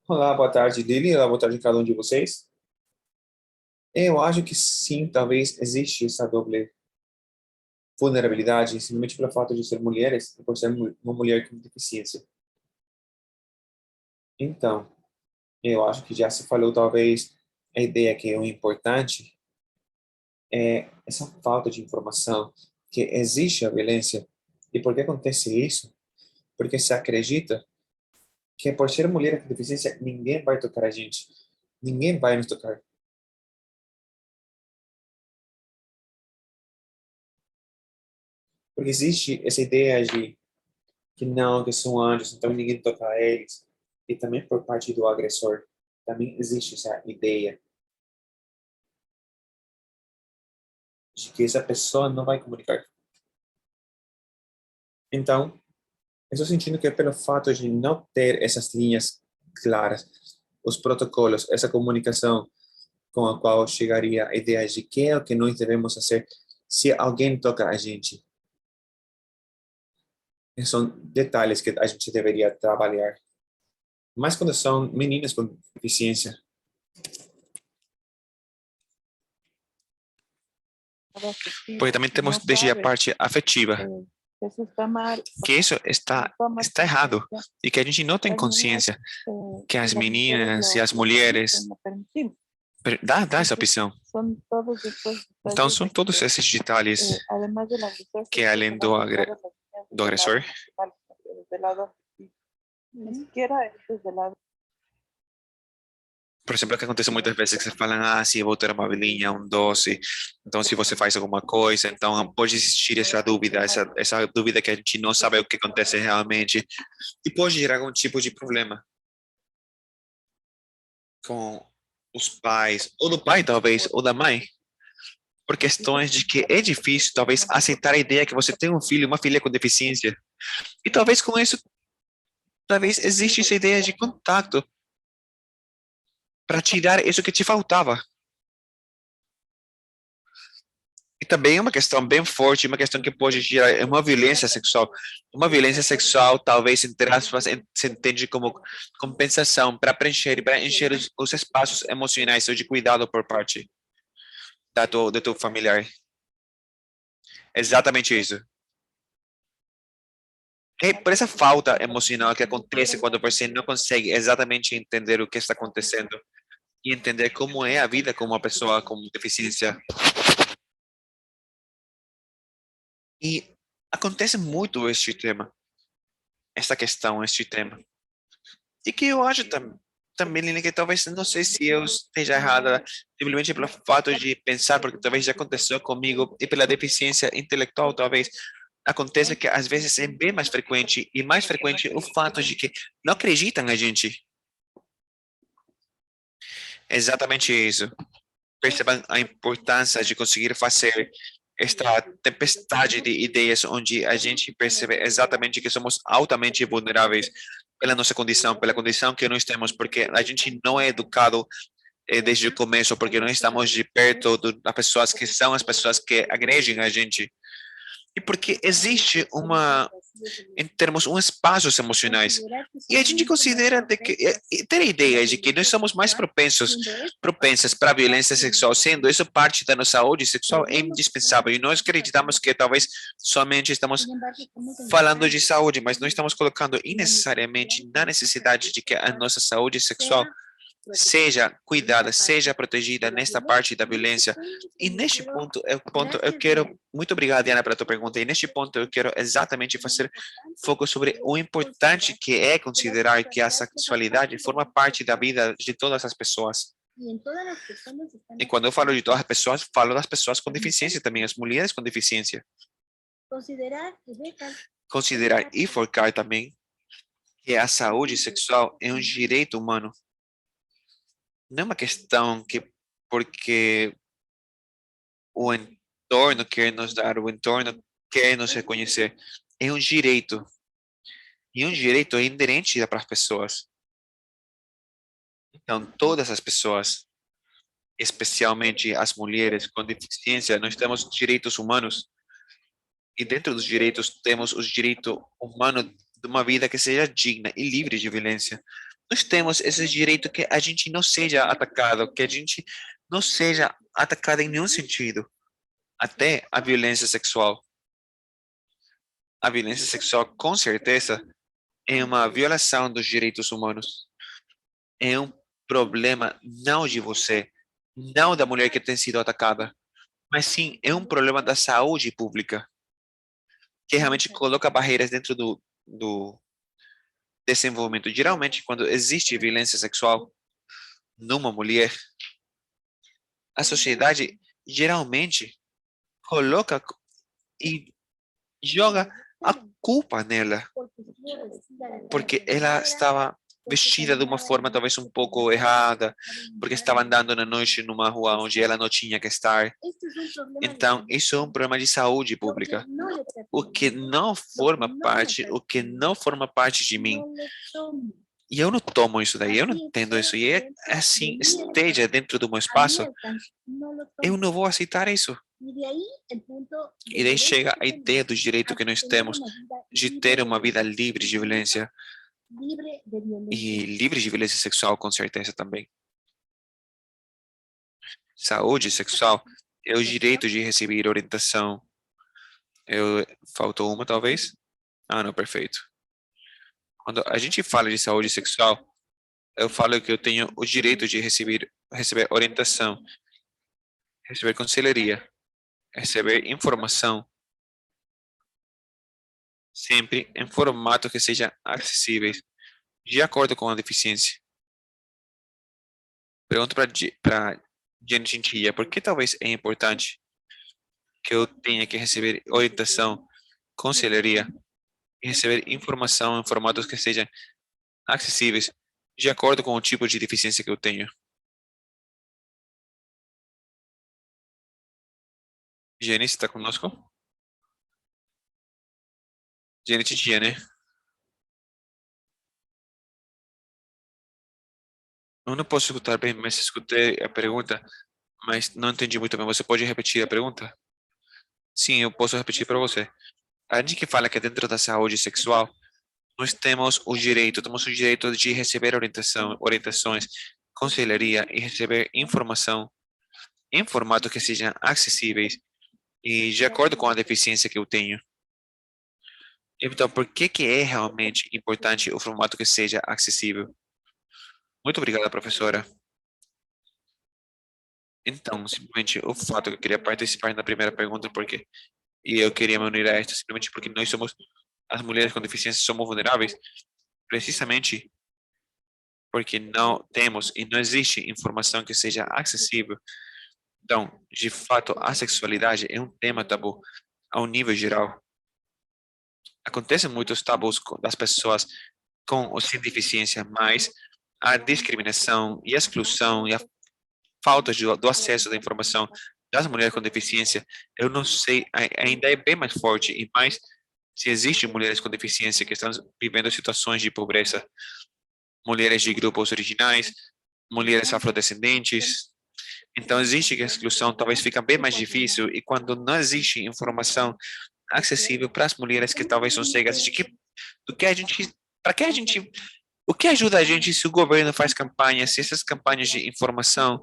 Olá, boa tarde, Lili. Olá, boa tarde a cada um de vocês. Eu acho que sim, talvez existe essa doble vulnerabilidade, simplesmente pelo fato de ser mulheres e por ser uma mulher com deficiência. Então, eu acho que já se falou, talvez, a ideia que é o importante é essa falta de informação, que existe a violência. E por que acontece isso? Porque se acredita que por ser mulher com deficiência, ninguém vai tocar a gente. Ninguém vai nos tocar. Porque existe essa ideia de que não, que são anjos, então ninguém toca a eles. E também por parte do agressor, também existe essa ideia de que essa pessoa não vai comunicar. Então, eu estou sentindo que é pelo fato de não ter essas linhas claras, os protocolos, essa comunicação com a qual chegaria a ideia de que é o que nós devemos fazer se alguém toca a gente. São detalhes que a gente deveria trabalhar. Mas quando são meninas com deficiência. Porque também temos desde a parte afetiva. Que isso está errado. E que a gente não tem consciência que as meninas e as mulheres dá essa opção. Então, são todos esses detalhes que, além do agressor, por exemplo, o que acontece muitas vezes que você fala, se eu vou ter uma velhinha, um doce, então se você faz alguma coisa, então pode existir essa dúvida, essa dúvida que a gente não sabe o que acontece realmente, e pode gerar algum tipo de problema com os pais, ou do pai talvez, ou da mãe, por questões de que é difícil talvez aceitar a ideia que você tem um filho, uma filha com deficiência, e talvez com isso, talvez existe essa ideia de contato, para tirar isso que te faltava. E também é uma questão bem forte, uma questão que pode gerar uma violência sexual. Uma violência sexual, talvez, entre aspas, se entende como compensação para encher os espaços emocionais ou de cuidado por parte do teu familiar. Exatamente isso. É por essa falta emocional que acontece quando você não consegue exatamente entender o que está acontecendo e entender como é a vida com uma pessoa com deficiência. E acontece muito este tema, esta questão, este tema. E que eu acho também, Lina, que talvez, não sei se eu esteja errada, simplesmente pelo fato de pensar, porque talvez já aconteceu comigo, e pela deficiência intelectual, talvez, acontece que às vezes é bem mais frequente, e mais frequente o fato de que não acreditam na gente. Exatamente isso. Percebam a importância de conseguir fazer esta tempestade de ideias onde a gente percebe exatamente que somos altamente vulneráveis pela nossa condição, pela condição que nós temos, porque a gente não é educado desde o começo, porque não estamos de perto das pessoas que são as pessoas que agredem a gente. E porque existe em termos, espaços emocionais. E a gente considera ter a ideia de que nós somos mais propensas para a violência sexual, sendo isso parte da nossa saúde sexual, é indispensável. E nós acreditamos que talvez somente estamos falando de saúde, mas não estamos colocando innecessariamente na necessidade de que a nossa saúde sexual seja cuidada, seja protegida nesta parte da violência. E neste ponto, eu quero, muito obrigado, Diana, pela tua pergunta, e neste ponto eu quero exatamente fazer foco sobre o importante que é considerar que a sexualidade forma parte da vida de todas as pessoas. E quando eu falo de todas as pessoas, falo das pessoas com deficiência também, as mulheres com deficiência. Considerar e focar também que a saúde sexual é um direito humano. Não é uma questão que porque o entorno quer nos dar, o entorno quer nos reconhecer. É um direito. E um direito é inerente para as pessoas. Então, todas as pessoas, especialmente as mulheres com deficiência, nós temos direitos humanos. E dentro dos direitos, temos o direito humano de uma vida que seja digna e livre de violência. Nós temos esse direito que a gente não seja atacado, que a gente não seja atacado em nenhum sentido, até a violência sexual. A violência sexual, com certeza, é uma violação dos direitos humanos. É um problema não de você, não da mulher que tem sido atacada, mas sim é um problema da saúde pública, que realmente coloca barreiras dentro do desenvolvimento. Geralmente, quando existe violência sexual numa mulher, a sociedade geralmente coloca e joga a culpa nela, porque ela estava vestida de uma forma talvez um pouco errada, porque estava andando na noite numa rua onde ela não tinha que estar. Então, isso é um problema de saúde pública. O que não forma parte de mim. E eu não tomo isso daí, eu não entendo isso. E é assim, esteja dentro do meu espaço, eu não vou aceitar isso. E daí chega a ideia do direito que nós temos de ter uma vida livre de violência. E livre de violência sexual, com certeza, também. Saúde sexual é o direito de receber orientação. Faltou uma, talvez? Ah, não, perfeito. Quando a gente fala de saúde sexual, eu falo que eu tenho o direito de receber orientação, receber conselheria, receber informação, sempre em formato que seja acessível, de acordo com a deficiência. Pergunto para Jenny Gentia, por que talvez é importante que eu tenha que receber orientação, conselheria e receber informação em formatos que sejam acessíveis, de acordo com o tipo de deficiência que eu tenho? Jenny, está conosco? Jenny Gentia, né? Eu não posso escutar bem, mas escutei a pergunta, mas não entendi muito bem. Você pode repetir a pergunta? Sim, eu posso repetir para você. A gente que fala que dentro da saúde sexual, nós temos o direito de receber orientações, conselheria e receber informação em formato que sejam acessíveis e de acordo com a deficiência que eu tenho. Então, por que é realmente importante o formato que seja acessível? Muito obrigada, professora. Então, simplesmente o fato que eu queria participar da primeira pergunta, e eu queria me unir a esta, simplesmente porque nós somos, as mulheres com deficiência, somos vulneráveis, precisamente porque não temos e não existe informação que seja acessível. Então, de fato, a sexualidade é um tema tabu a um nível geral. Acontecem muitos tabus das pessoas com ou sem deficiência, mas a discriminação e a exclusão e a falta do acesso da informação das mulheres com deficiência, eu não sei, ainda é bem mais forte, e mais se existem mulheres com deficiência que estão vivendo situações de pobreza, mulheres de grupos originais, mulheres afrodescendentes. Então, existe que a exclusão talvez fica bem mais difícil, e quando não existe informação acessível para as mulheres que talvez são cegas, do que a gente, para que a gente, o que ajuda a gente se o governo faz campanhas, se essas campanhas de informação,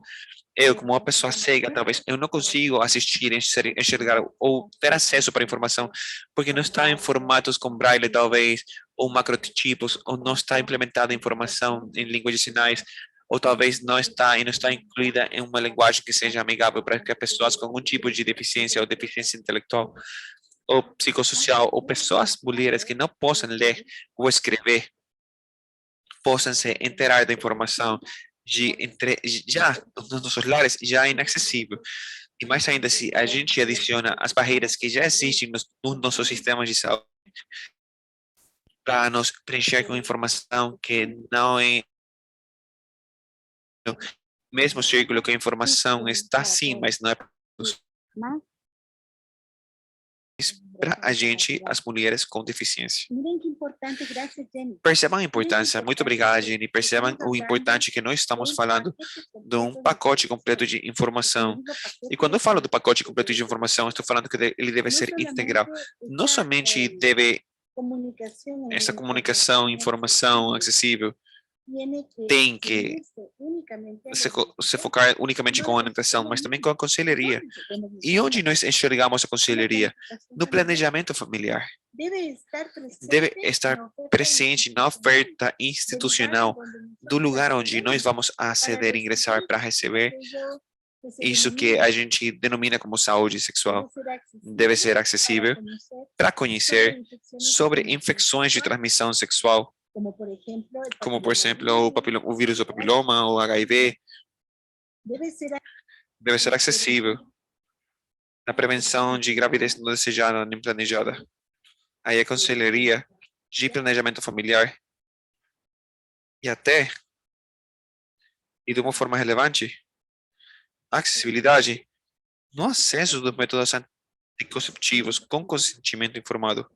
eu como uma pessoa cega, talvez eu não consigo assistir, enxergar ou ter acesso para informação, porque não está em formatos com braille, talvez, ou macrotipos, ou não está implementada a informação em língua de sinais, ou talvez não está e não está incluída em uma linguagem que seja amigável para que pessoas com algum tipo de deficiência ou deficiência intelectual ou psicossocial, ou pessoas, mulheres que não possam ler ou escrever, possam se enterar da informação já nos nossos lares, já é inacessível. E mais ainda, se a gente adiciona as barreiras que já existem nos nossos sistemas de saúde, para nos preencher com informação que não é no mesmo círculo que a informação está sim, mas não é para a gente, as mulheres com deficiência. Miren qué importante, gracias Jenny. Percebam a importância, muito obrigada, Jenny. Percebam o importante que nós estamos falando de um pacote completo de informação. E quando eu falo do pacote completo de informação, estou falando que ele deve ser integral. Não somente deve essa comunicação, informação acessível, tem que se focar unicamente com a orientação, mas também com a conselheria. E onde nós enxergamos a conselheria? No planejamento familiar. Deve estar presente na oferta institucional do lugar onde nós vamos aceder e ingressar para receber isso que a gente denomina como saúde sexual. Deve ser acessível para conhecer sobre infecções de transmissão sexual, como por exemplo o vírus do papiloma, o HIV. Deve ser acessível na prevenção de gravidez não desejada nem planejada. Aí a conselheria de planejamento familiar e até, e de uma forma relevante, a acessibilidade no acesso dos métodos anticonceptivos com consentimento informado.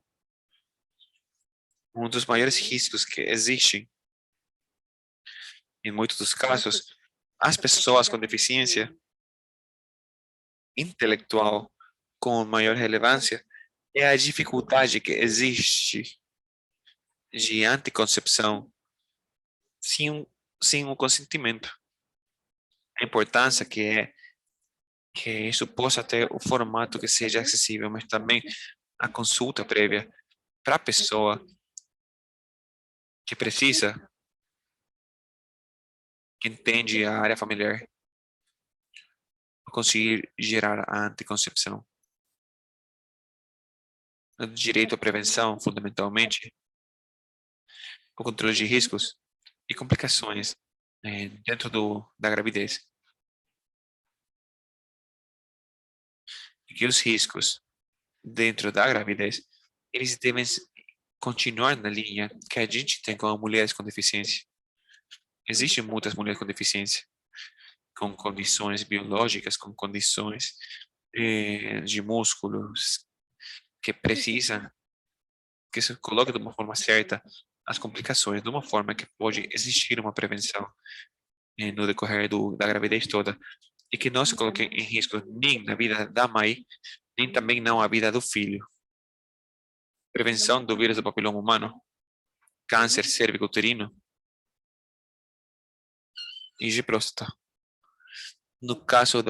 Um dos maiores riscos que existem, em muitos dos casos, as pessoas com deficiência intelectual com maior relevância é a dificuldade que existe de anticoncepção sem um consentimento. A importância que isso possa ter o formato que seja acessível, mas também a consulta prévia para a pessoa que precisa, que entende a área familiar, conseguir gerar a anticoncepção. O direito à prevenção, fundamentalmente, o controle de riscos e complicações dentro da gravidez. E que os riscos dentro da gravidez, eles devem continuar na linha que a gente tem com mulheres com deficiência. Existem muitas mulheres com deficiência, com condições biológicas, com condições de músculos, que precisam que se coloque de uma forma certa as complicações, de uma forma que pode existir uma prevenção no decorrer da gravidez toda, e que não se coloque em risco nem na vida da mãe, nem também não a vida do filho. Prevenção do vírus do papiloma humano, câncer cérvico-uterino e de próstata. No caso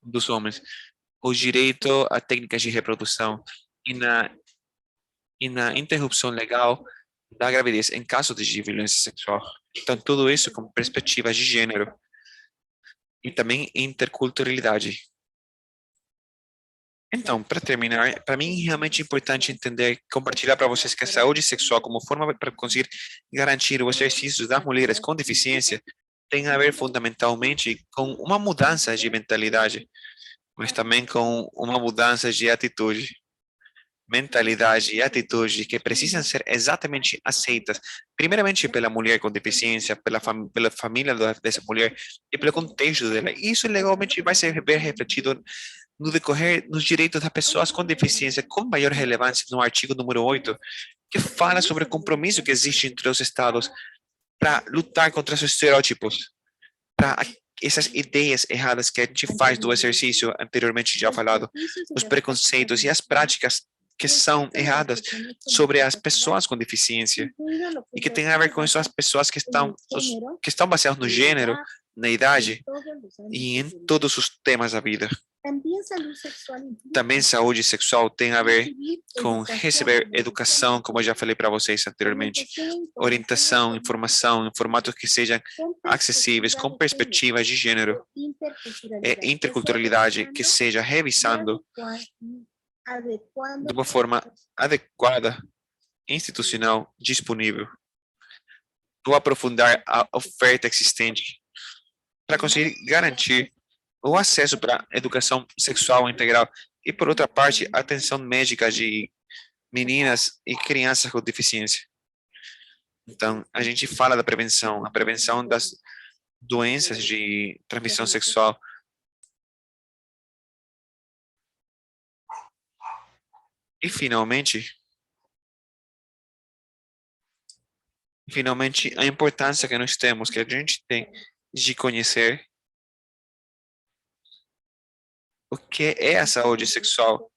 dos homens, o direito a técnicas de reprodução e na interrupção legal da gravidez em caso de violência sexual. Então, tudo isso com perspectivas de gênero e também interculturalidade. Então, para terminar, para mim é realmente importante entender, compartilhar para vocês que a saúde sexual como forma para conseguir garantir o exercício das mulheres com deficiência tem a ver fundamentalmente com uma mudança de mentalidade, mas também com uma mudança de atitude. mentalidade e atitude que precisam ser exatamente aceitas, primeiramente pela mulher com deficiência, pela família dessa mulher e pelo contexto dela. E isso legalmente vai ser ver refletido no decorrer dos direitos das pessoas com deficiência, com maior relevância no artigo número 8, que fala sobre o compromisso que existe entre os Estados para lutar contra os estereótipos, para essas ideias erradas que a gente faz do exercício anteriormente já falado, os preconceitos e as práticas que são erradas sobre as pessoas com deficiência e que tem a ver com isso as pessoas que estão baseadas no gênero, na idade e em todos os temas da vida. Também saúde sexual tem a ver com receber educação, como eu já falei para vocês anteriormente, orientação, informação, em formatos que sejam acessíveis, com perspectivas de gênero e interculturalidade, que seja revisando de uma forma adequada, institucional, disponível, do aprofundar a oferta existente para conseguir garantir o acesso para educação sexual integral e, por outra parte, atenção médica de meninas e crianças com deficiência. Então, a gente fala da prevenção, a prevenção das doenças de transmissão sexual. E, finalmente, a importância que nós temos, que a gente tem de conhecer o que é a saúde sexual,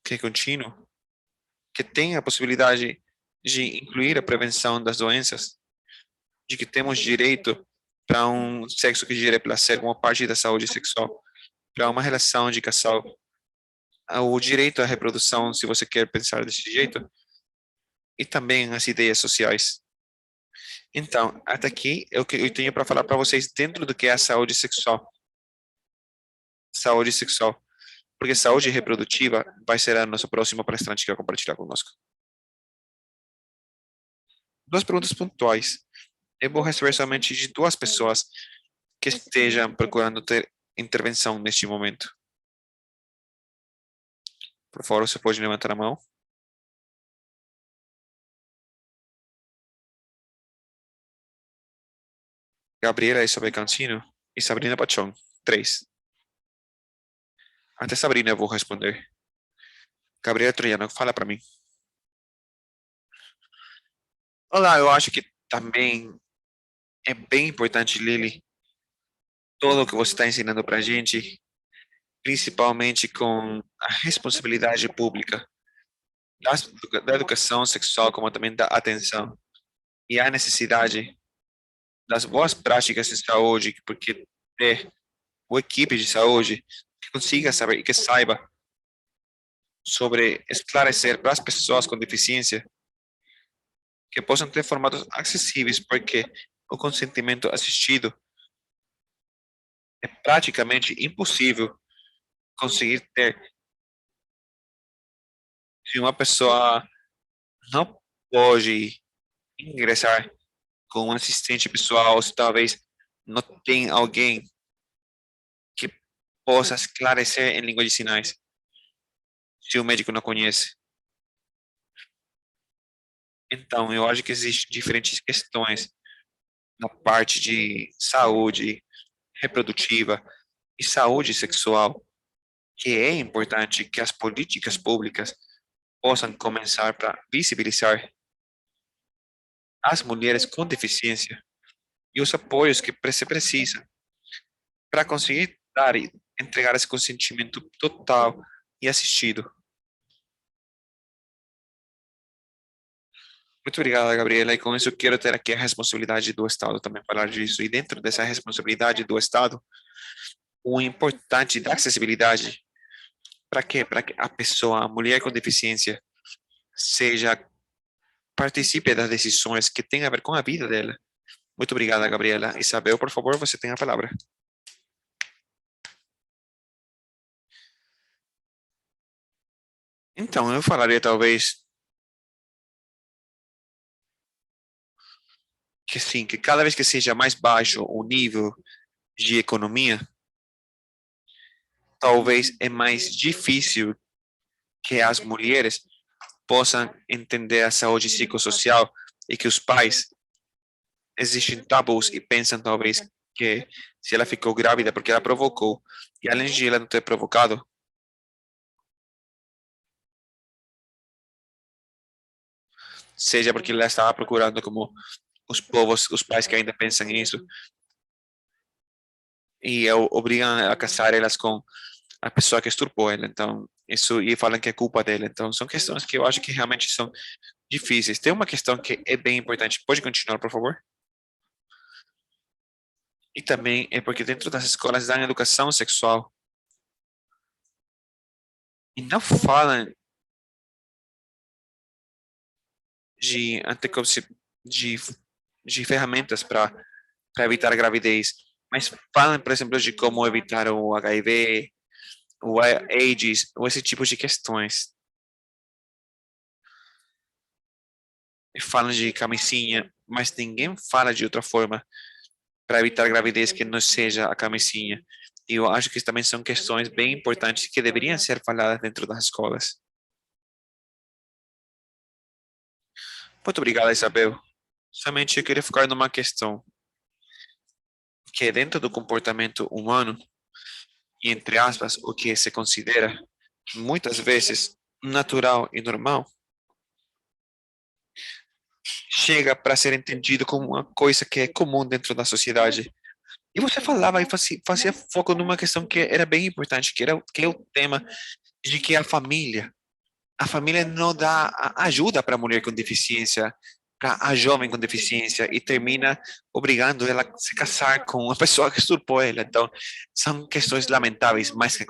que é contínuo, que tem a possibilidade de incluir a prevenção das doenças, de que temos direito para um sexo que gere prazer como parte da saúde sexual, para uma relação de casal, o direito à reprodução, se você quer pensar desse jeito, e também as ideias sociais. Então, até aqui é o que eu tenho para falar para vocês dentro do que é a saúde sexual. Saúde sexual. Porque saúde reprodutiva vai ser a nossa próxima palestrante que vai compartilhar conosco. Duas perguntas pontuais. Eu vou receber somente de duas pessoas que estejam procurando ter intervenção neste momento. Por favor, você pode levantar a mão. Gabriela Isabel Cancino e Sabrina Pachón. 3. Até Sabrina eu vou responder. Gabriela Troiano, fala para mim. Olá, eu acho que também é bem importante, Lili, tudo o que você está ensinando para a gente, principalmente com a responsabilidade pública da educação sexual, como também da atenção, e a necessidade das boas práticas de saúde, porque ter uma equipe de saúde que consiga saber e que saiba sobre esclarecer para as pessoas com deficiência, que possam ter formatos acessíveis, porque o consentimento assistido é praticamente impossível conseguir ter se uma pessoa não pode ingressar com um assistente pessoal, ou se talvez não tem alguém que possa esclarecer em língua de sinais, se o médico não conhece. Então, eu acho que existem diferentes questões na parte de saúde reprodutiva e saúde sexual, que é importante que as políticas públicas possam começar para visibilizar as mulheres com deficiência e os apoios que se precisa para conseguir dar e entregar esse consentimento total e assistido. Muito obrigada, Gabriela. E com isso, eu quero ter aqui a responsabilidade do Estado também falar disso. E dentro dessa responsabilidade do Estado, o importante da acessibilidade, para quê? Para que a pessoa, a mulher com deficiência, participe das decisões que têm a ver com a vida dela. Muito obrigada, Gabriela. Isabel, por favor, você tem a palavra. Então, eu falaria talvez que sim, que cada vez que seja mais baixo o nível de economia, talvez é mais difícil que as mulheres possam entender a saúde psicossocial e que os pais existem tabus e pensam talvez que se ela ficou grávida porque ela provocou e além de ela não ter provocado, seja porque ela estava procurando como os pais que ainda pensam nisso e obrigam a casar elas com a pessoa que estuprou ela, então isso e falam que é culpa dela, então são questões que eu acho que realmente são difíceis. Tem uma questão que é bem importante, pode continuar, por favor? E também é porque dentro das escolas dão educação sexual e não falam de de ferramentas para evitar a gravidez, mas falam, por exemplo, de como evitar o HIV, o AIDS, ou esse tipo de questões. E falam de camisinha, mas ninguém fala de outra forma para evitar a gravidez que não seja a camisinha. E eu acho que também são questões bem importantes que deveriam ser faladas dentro das escolas. Muito obrigado, Isabel. Somente eu queria focar numa questão, que é dentro do comportamento humano, e entre aspas, o que se considera muitas vezes natural e normal, chega para ser entendido como uma coisa que é comum dentro da sociedade. E você falava e fazia foco numa questão que era bem importante, que é o tema de que a família não dá ajuda para a mulher com deficiência, para a jovem com deficiência, e termina obrigando ela a se casar com uma pessoa que estuprou ela. Então, são questões lamentáveis, mas que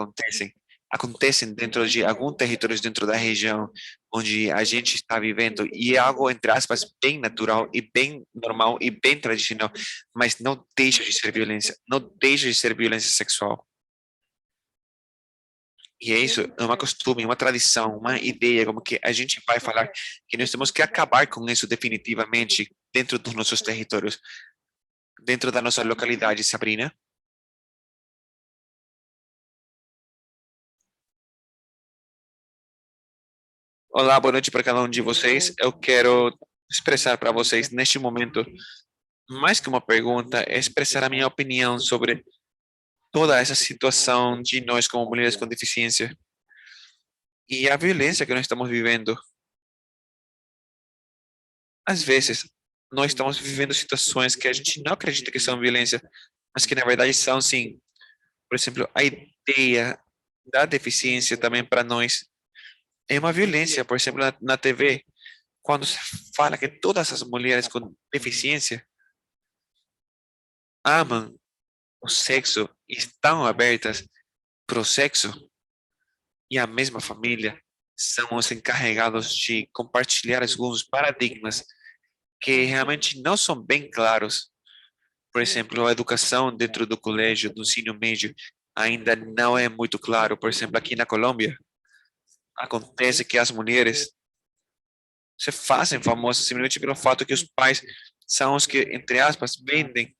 acontecem dentro de alguns territórios dentro da região onde a gente está vivendo, e é algo, entre aspas, bem natural e bem normal e bem tradicional, mas não deixa de ser violência, não deixa de ser violência sexual. E é isso, é uma costume, uma tradição, uma ideia, como que a gente vai falar que nós temos que acabar com isso definitivamente dentro dos nossos territórios, dentro da nossa localidade, Sabrina. Olá, boa noite para cada um de vocês. Eu quero expressar para vocês, neste momento, mais que uma pergunta, é expressar a minha opinião sobre toda essa situação de nós como mulheres com deficiência e a violência que nós estamos vivendo. Às vezes, nós estamos vivendo situações que a gente não acredita que são violência, mas que na verdade são sim. Por exemplo, a ideia da deficiência também para nós é uma violência. Por exemplo, na TV, quando se fala que todas as mulheres com deficiência amam o sexo e estão abertas para o sexo, e a mesma família são os encarregados de compartilhar alguns paradigmas que realmente não são bem claros. Por exemplo, a educação dentro do colégio, do ensino médio, ainda não é muito claro. Por exemplo, aqui na Colômbia, acontece que as mulheres se fazem famosas simplesmente pelo fato que os pais são os que, entre aspas, vendem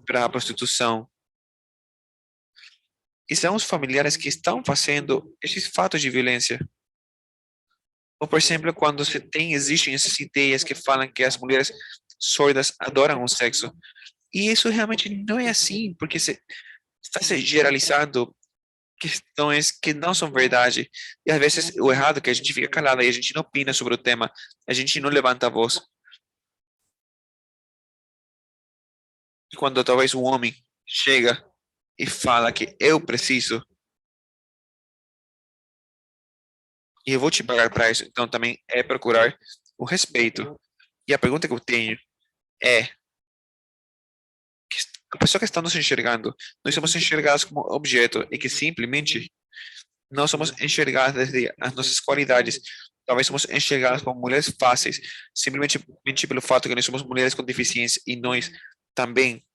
para a prostituição. E são os familiares que estão fazendo esses fatos de violência. Ou, por exemplo, quando existem essas ideias que falam que as mulheres sordas adoram o sexo. E isso realmente não é assim, porque está se generalizando questões que não são verdade. E às vezes o errado é que a gente fica calado e a gente não opina sobre o tema, a gente não levanta a voz. E quando talvez um homem chega e fala que eu preciso e eu vou te pagar para isso, então também é procurar o respeito. E a pergunta que eu tenho é: a pessoa que está nos enxergando, nós somos enxergados como objeto e que simplesmente não somos enxergados desde as nossas qualidades. Talvez somos enxergados como mulheres fáceis, simplesmente pelo fato que nós somos mulheres com deficiência e nós também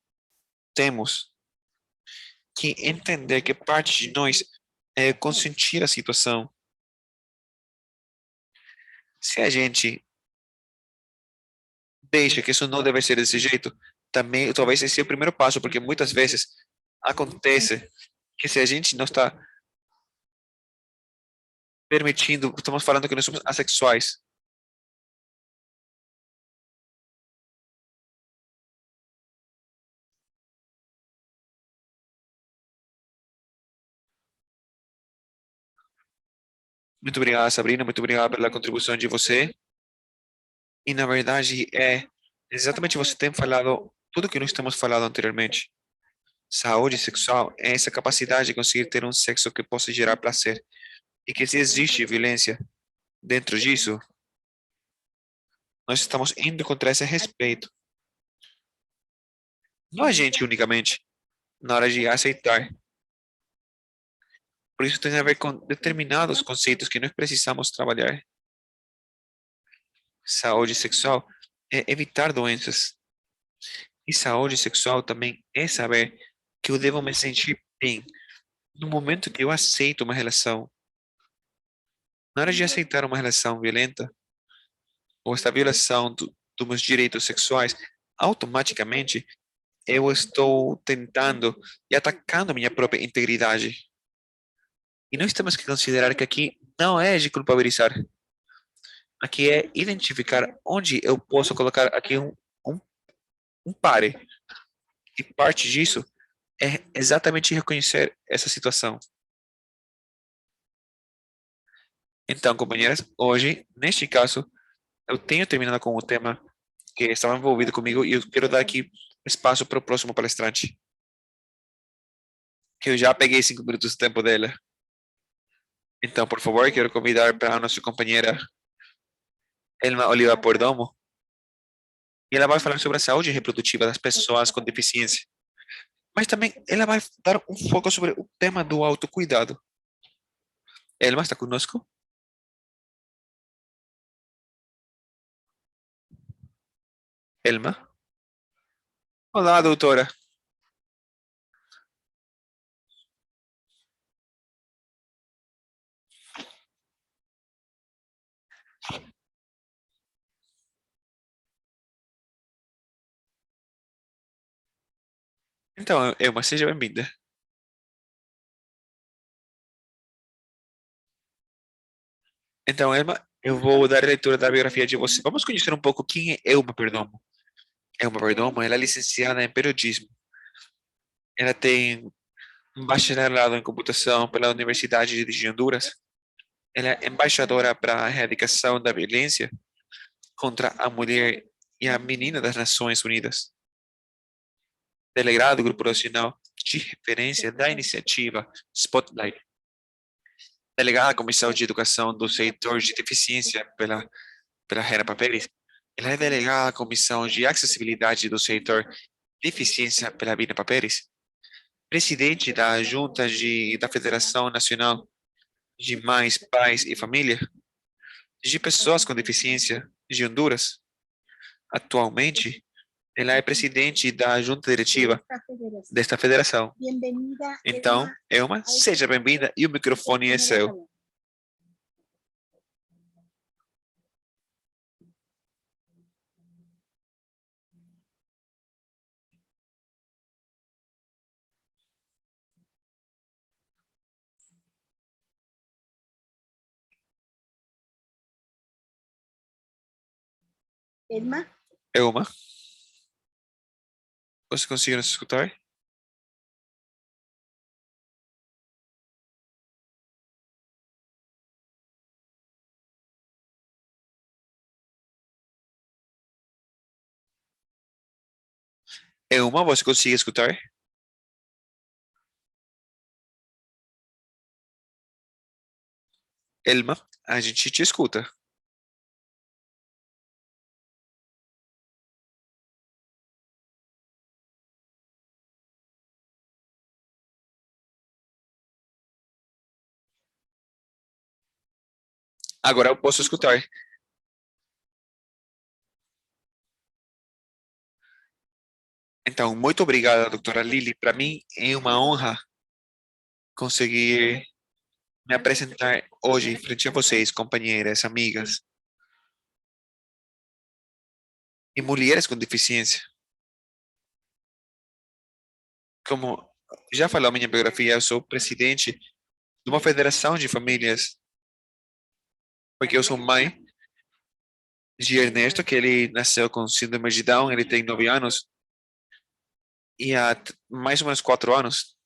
temos que entender que parte de nós é consentir a situação. Se a gente deixa que isso não deve ser desse jeito, também talvez esse é o primeiro passo, porque muitas vezes acontece que se a gente não está permitindo, estamos falando que nós somos assexuais. Muito obrigado, Sabrina. Muito obrigado pela contribuição de você. E, na verdade, exatamente você tem falado tudo que nós estamos falando anteriormente. Saúde sexual é essa capacidade de conseguir ter um sexo que possa gerar prazer. E que se existe violência dentro disso, nós estamos indo contra esse respeito. Não a gente unicamente, na hora de aceitar. Por isso tem a ver com determinados conceitos que nós precisamos trabalhar. Saúde sexual é evitar doenças. E saúde sexual também é saber que eu devo me sentir bem no momento que eu aceito uma relação. Na hora de aceitar uma relação violenta, ou esta violação dos meus direitos sexuais, automaticamente eu estou tentando e atacando a minha própria integridade. E nós temos que considerar que aqui não é de culpabilizar. Aqui é identificar onde eu posso colocar aqui um pare. E parte disso é exatamente reconhecer essa situação. Então, companheiras, hoje, neste caso, eu tenho terminado com o tema que estava envolvido comigo e eu quero dar aqui espaço para o próximo palestrante. Que eu já peguei 5 minutos do tempo dela. Então, por favor, quero convidar para a nossa companheira Elma Oliva Pordomo. E ela vai falar sobre a saúde reprodutiva das pessoas com deficiência. Mas também ela vai dar um foco sobre o tema do autocuidado. Elma, está conosco? Elma? Olá, doutora. Então, Elma, seja bem-vinda. Então, Elma, eu vou dar a leitura da biografia de você. Vamos conhecer um pouco quem é Elma Perdomo. Elma Perdomo, ela é licenciada em periodismo. Ela tem um bacharelado em computação pela Universidade de Honduras. Ela é embaixadora para a erradicação da violência contra a mulher e a menina das Nações Unidas. Delegada do Grupo Nacional de Referência da Iniciativa Spotlight. Delegada da Comissão de Educação do Setor de Deficiência pela Rena Papeles. Ela é delegada da Comissão de Acessibilidade do Setor Deficiência pela Bina Papeles. Presidente da Junta da Federação Nacional de Mães, Pais e Família de Pessoas com Deficiência de Honduras. Atualmente, ela é presidente da junta diretiva desta federação. Então, Elma, seja bem-vinda e o microfone é seu. Elma, Elma, você conseguiu nos escutar? Elma, você consegue escutar? Elma, a gente te escuta. Agora eu posso escutar. Então, muito obrigada, doutora Lili. Para mim é uma honra conseguir me apresentar hoje frente a vocês, companheiras, amigas e mulheres com deficiência. Como Já falou minha biografia, eu sou presidente de uma federação de famílias, porque eu sou mãe de Ernesto, que ele nasceu com síndrome de Down, ele tem 9 anos, e há mais ou menos 4 anos,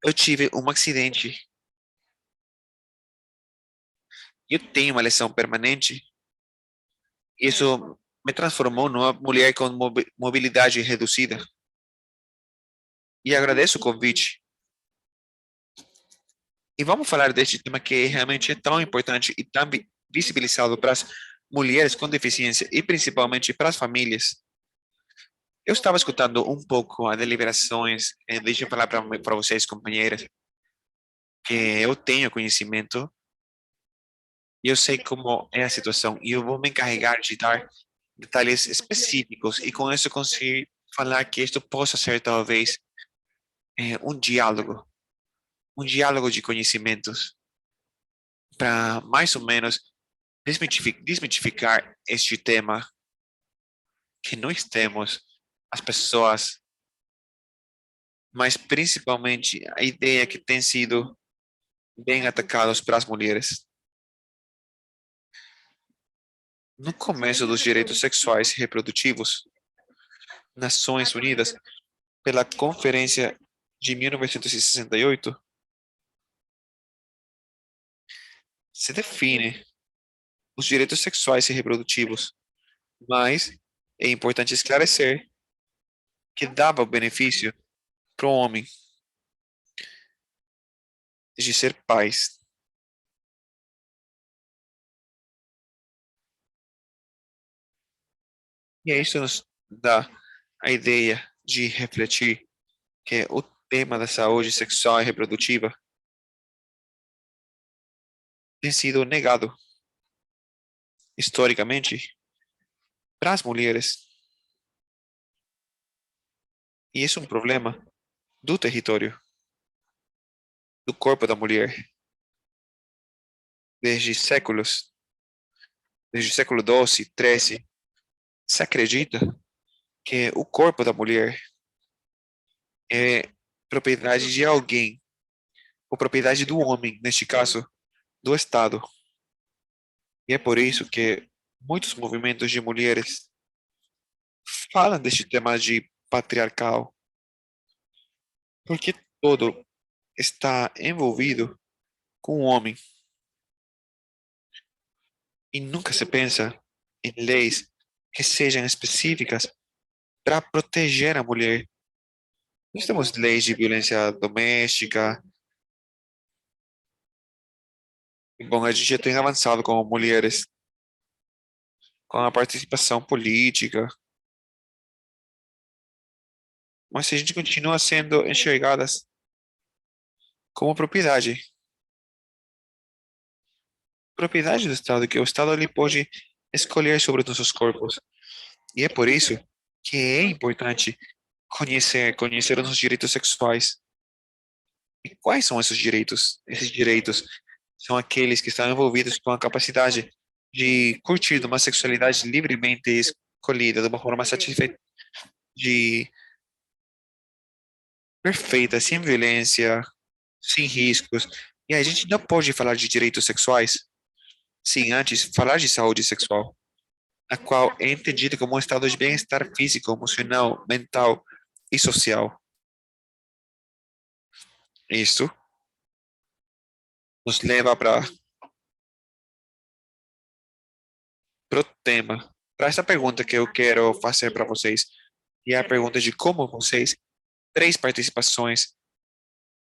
eu tive um acidente. Eu tenho uma lesão permanente. Isso me transformou numa mulher com mobilidade reduzida. E agradeço o convite. E vamos falar deste tema que realmente é tão importante e tão visibilizado para as mulheres com deficiência e principalmente para as famílias. Eu estava escutando um pouco as deliberações, deixa eu falar para vocês, companheiras, que eu tenho conhecimento e eu sei como é a situação e eu vou me encarregar de dar detalhes específicos e com isso conseguir falar que isto possa ser talvez um diálogo de conhecimentos para mais ou menos desmitificar este tema que nós temos as pessoas, mas principalmente a ideia que tem sido bem atacados para as mulheres. No começo dos direitos sexuais e reprodutivos, Nações Unidas, pela Conferência de 1968, se define os direitos sexuais e reprodutivos, mas é importante esclarecer que dava o benefício para o homem de ser pais. E isso nos dá a ideia de refletir que o tema da saúde sexual e reprodutiva tem sido negado historicamente para as mulheres. E isso é um problema do território, do corpo da mulher. Desde séculos, desde o século XII, XIII, se acredita que o corpo da mulher é propriedade de alguém, ou propriedade do homem, neste caso, do Estado. E é por isso que muitos movimentos de mulheres falam deste tema de patriarcal, porque todo está envolvido com o homem. E nunca se pensa em leis que sejam específicas para proteger a mulher. Nós temos leis de violência doméstica. E, bom, a gente já tem avançado como mulheres com a participação política. Mas se a gente continua sendo enxergadas como propriedade do Estado, que o Estado ele pode escolher sobre nossos corpos. E é por isso que é importante conhecer os nossos direitos sexuais. E quais são esses direitos? Esses direitos são aqueles que estão envolvidos com a capacidade de curtir uma sexualidade livremente escolhida, de uma forma satisfeita, de perfeita, sem violência, sem riscos. E a gente não pode falar de direitos sexuais sem antes falar de saúde sexual, a qual é entendida como um estado de bem-estar físico, emocional, mental e social. Isso nos leva para o tema, para essa pergunta que eu quero fazer para vocês, e é a pergunta de como vocês, 3 participações,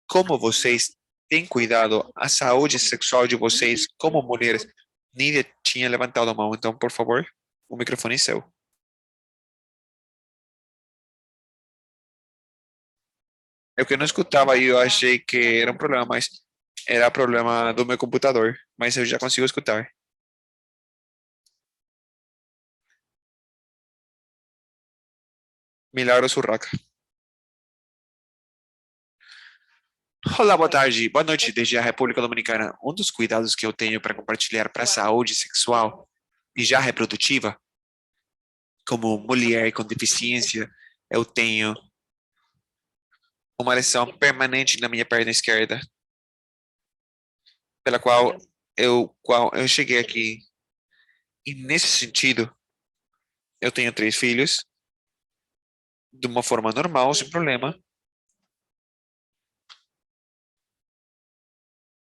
como vocês têm cuidado a saúde sexual de vocês como mulheres. Nídia tinha levantado a mão, então, por favor, o microfone é seu. Eu que não escutava e eu achei que era um problema, mas era problema do meu computador, mas eu já consigo escutar. Milagros Urraca. Olá, boa tarde, boa noite desde a República Dominicana. Um dos cuidados que eu tenho para compartilhar para a saúde sexual e já reprodutiva, como mulher com deficiência, eu tenho uma lesão permanente na minha perna esquerda, pela qual eu cheguei aqui. E nesse sentido, eu tenho 3 filhos, de uma forma normal, sem problema.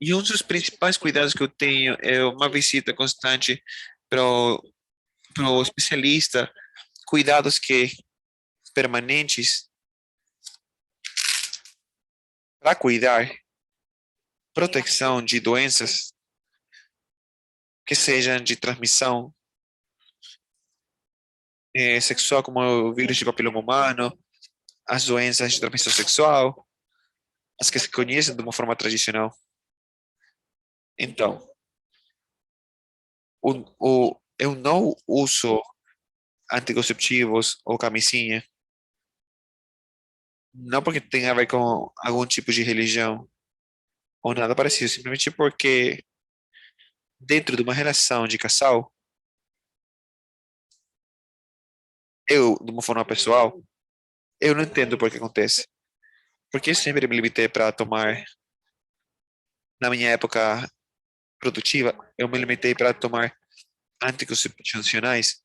E um dos principais cuidados que eu tenho é uma visita constante para o especialista, cuidados que permanentes para cuidar, proteção de doenças que sejam de transmissão sexual, como o vírus de papiloma humano, as doenças de transmissão sexual, as que se conhecem de uma forma tradicional. Então, eu não uso anticonceptivos ou camisinha, não porque tenha a ver com algum tipo de religião ou nada parecido, simplesmente porque dentro de uma relação de casal, eu, de uma forma pessoal, eu não entendo por que acontece. Porque eu sempre me limitei para tomar, na minha época produtiva, eu me limitei para tomar anticoncepcionais,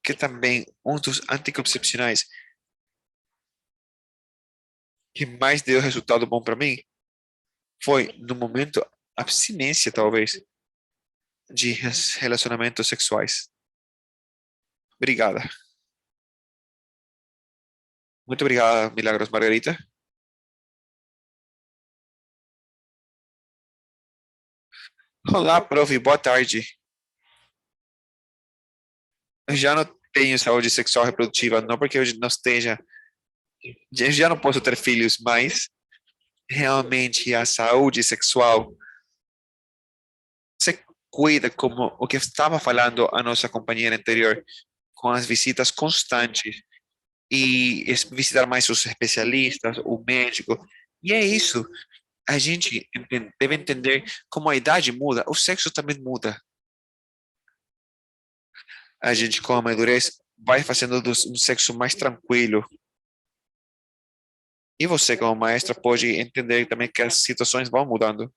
que também um dos anticoncepcionais que mais deu resultado bom para mim foi, no momento, abstinência, talvez, de relacionamentos sexuais. Obrigada. Muito obrigada, Milagros Margarita. Olá, prof, boa tarde. Eu já não tenho saúde sexual reprodutiva, não porque eu não esteja, eu já não posso ter filhos, mas realmente a saúde sexual se cuida como o que estava falando a nossa companheira anterior, com as visitas constantes e visitar mais os especialistas, o médico. E é isso. A gente deve entender como a idade muda, o sexo também muda. A gente, com a madurez, vai fazendo um sexo mais tranquilo. E você, como maestra, pode entender também que as situações vão mudando.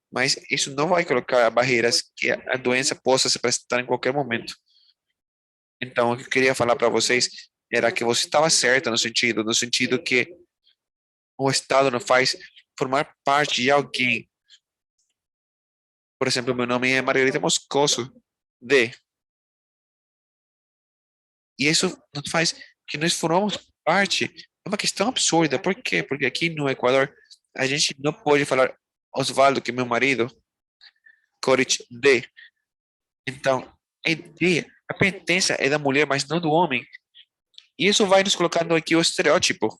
Mas isso não vai colocar barreiras que a doença possa se apresentar em qualquer momento. Então, o que eu queria falar para vocês era que você estava certa no sentido que o Estado não faz formar parte de alguém. Por exemplo, meu nome é Margarita Moscoso, D. E isso não faz que nós formamos parte. É uma questão absurda. Por quê? Porque aqui no Equador, a gente não pode falar Osvaldo, que é meu marido, Corich, D. Então, a ideia, a pertença é da mulher, mas não do homem. E isso vai nos colocando aqui o estereótipo.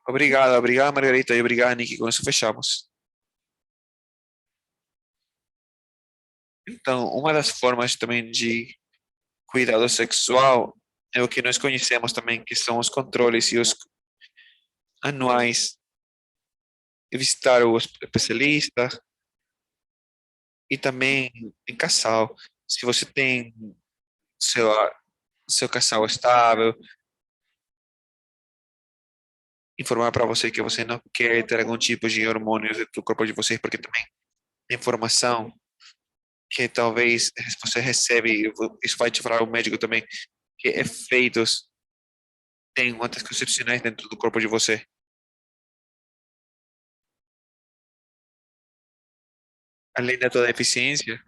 Obrigado, obrigado, Margarita, e obrigado, Nick. Com isso fechamos. Então, uma das formas também de cuidado sexual é o que nós conhecemos também, que são os controles e os anuais, e visitar o especialista e também em casal. Se você tem seu, seu casal estável, informar para você que você não quer ter algum tipo de hormônios dentro do corpo de vocês, porque também tem informação que talvez você recebe, isso vai te falar o médico também, que efeitos tem anticoncepcionais dentro do corpo de você. Além da toda deficiência,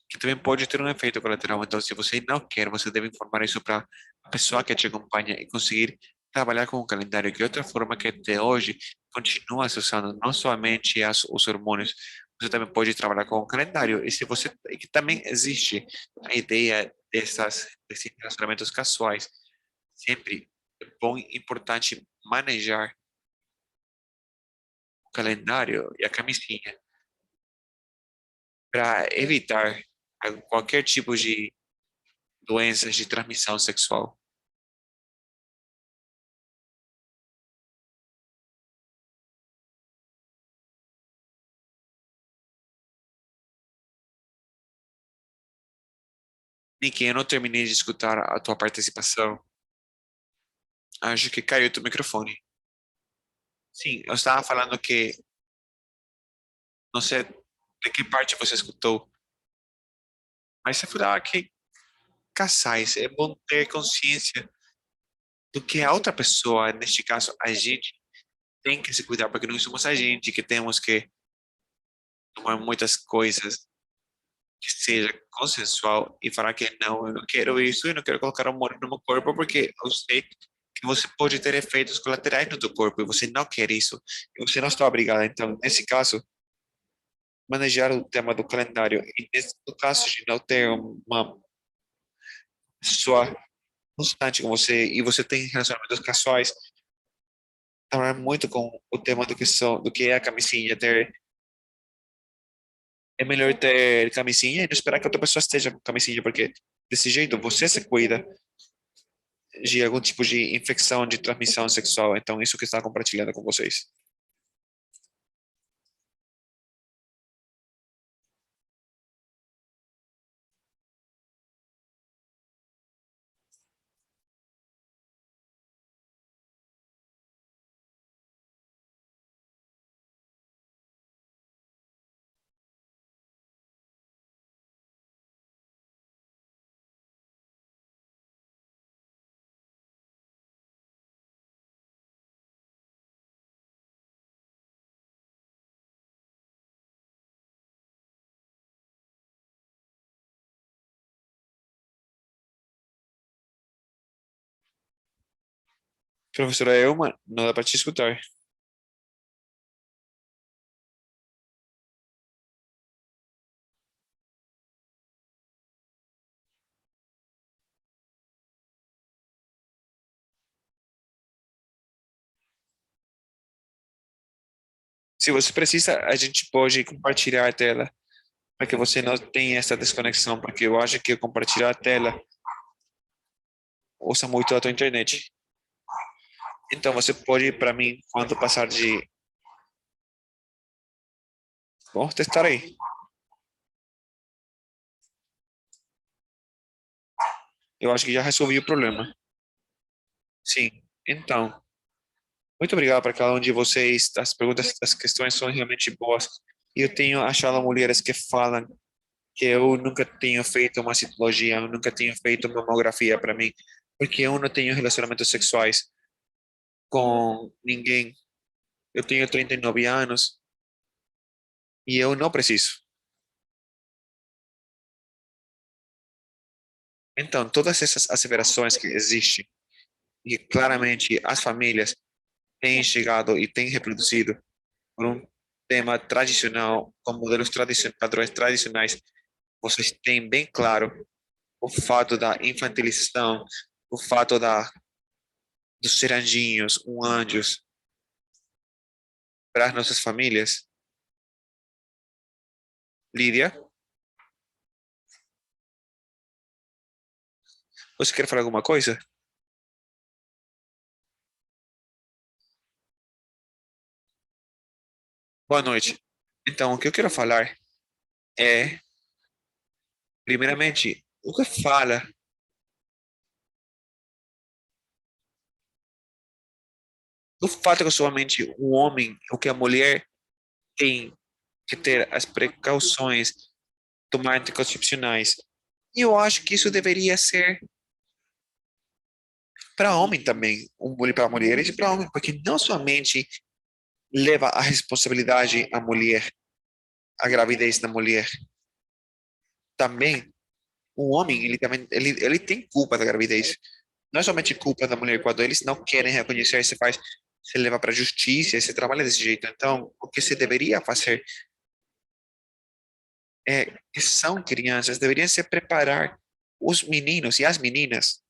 que também pode ter um efeito colateral. Então, se você não quer, você deve informar isso para a pessoa que te acompanha e conseguir trabalhar com o calendário, que é outra forma que até hoje continua se usando, não somente os hormônios, você também pode trabalhar com o calendário. E se você, e que também existe a ideia desses relacionamentos casuais, sempre é bom e importante manejar o calendário e a camisinha para evitar qualquer tipo de doenças de transmissão sexual. Nick, eu não terminei de escutar a tua participação. Acho que caiu teu microfone. Sim, eu estava falando que não sei de que parte você escutou, mas você falou que casais é bom ter consciência do que a outra pessoa, neste caso a gente, tem que se cuidar, porque não somos a gente que temos que tomar muitas coisas que seja consensual e falar que não, eu não quero isso, eu não quero colocar hormônio no meu corpo, porque eu sei que você pode ter efeitos colaterais no teu corpo e você não quer isso, e você não está obrigado. Então, nesse caso, manejar o tema do calendário e no caso de não ter uma pessoa constante com você e você tem relacionamentos casuais, trabalhar muito com o tema do que é a camisinha, é melhor ter camisinha e não esperar que outra pessoa esteja com camisinha, porque desse jeito você se cuida de algum tipo de infecção de transmissão sexual. Então, isso que eu estava compartilhando com vocês. Professora Elma, não dá para te escutar. Se você precisa, a gente pode compartilhar a tela para que você não tenha essa desconexão, porque eu acho que compartilhar a tela usa muito a tua internet. Então, você pode, para mim, quando passar de... Bom, testar aí. Eu acho que já resolvi o problema. Sim. Então, muito obrigado para cada um de vocês. As perguntas, as questões são realmente boas. E eu tenho achado mulheres que falam que eu nunca tenho feito uma citologia, eu nunca tenho feito mamografia para mim, porque eu não tenho relacionamentos sexuais com ninguém. Eu tenho 39 anos e eu não preciso. Então, todas essas asseverações que existem, e claramente as famílias têm chegado e têm reproduzido por um tema tradicional, com modelos padrões tradicionais, vocês têm bem claro o fato da infantilização, o fato dos ser anjinhos, anjos para as nossas famílias. Lídia, você quer falar alguma coisa? Boa noite. Então, o que eu quero falar é, primeiramente, o que fala do fato que somente o homem, o que a mulher tem que ter as precauções, tomar anticoncepcionais. E eu acho que isso deveria ser para homem também, para mulheres e para homem, porque não somente leva a responsabilidade à mulher, a gravidez da mulher, também o homem, ele também ele tem culpa da gravidez. Não é somente culpa da mulher, quando eles não querem reconhecer, se leva para a justiça, se trabalha desse jeito. Então, o que se deveria fazer é que são crianças, deveriam se preparar os meninos e as meninas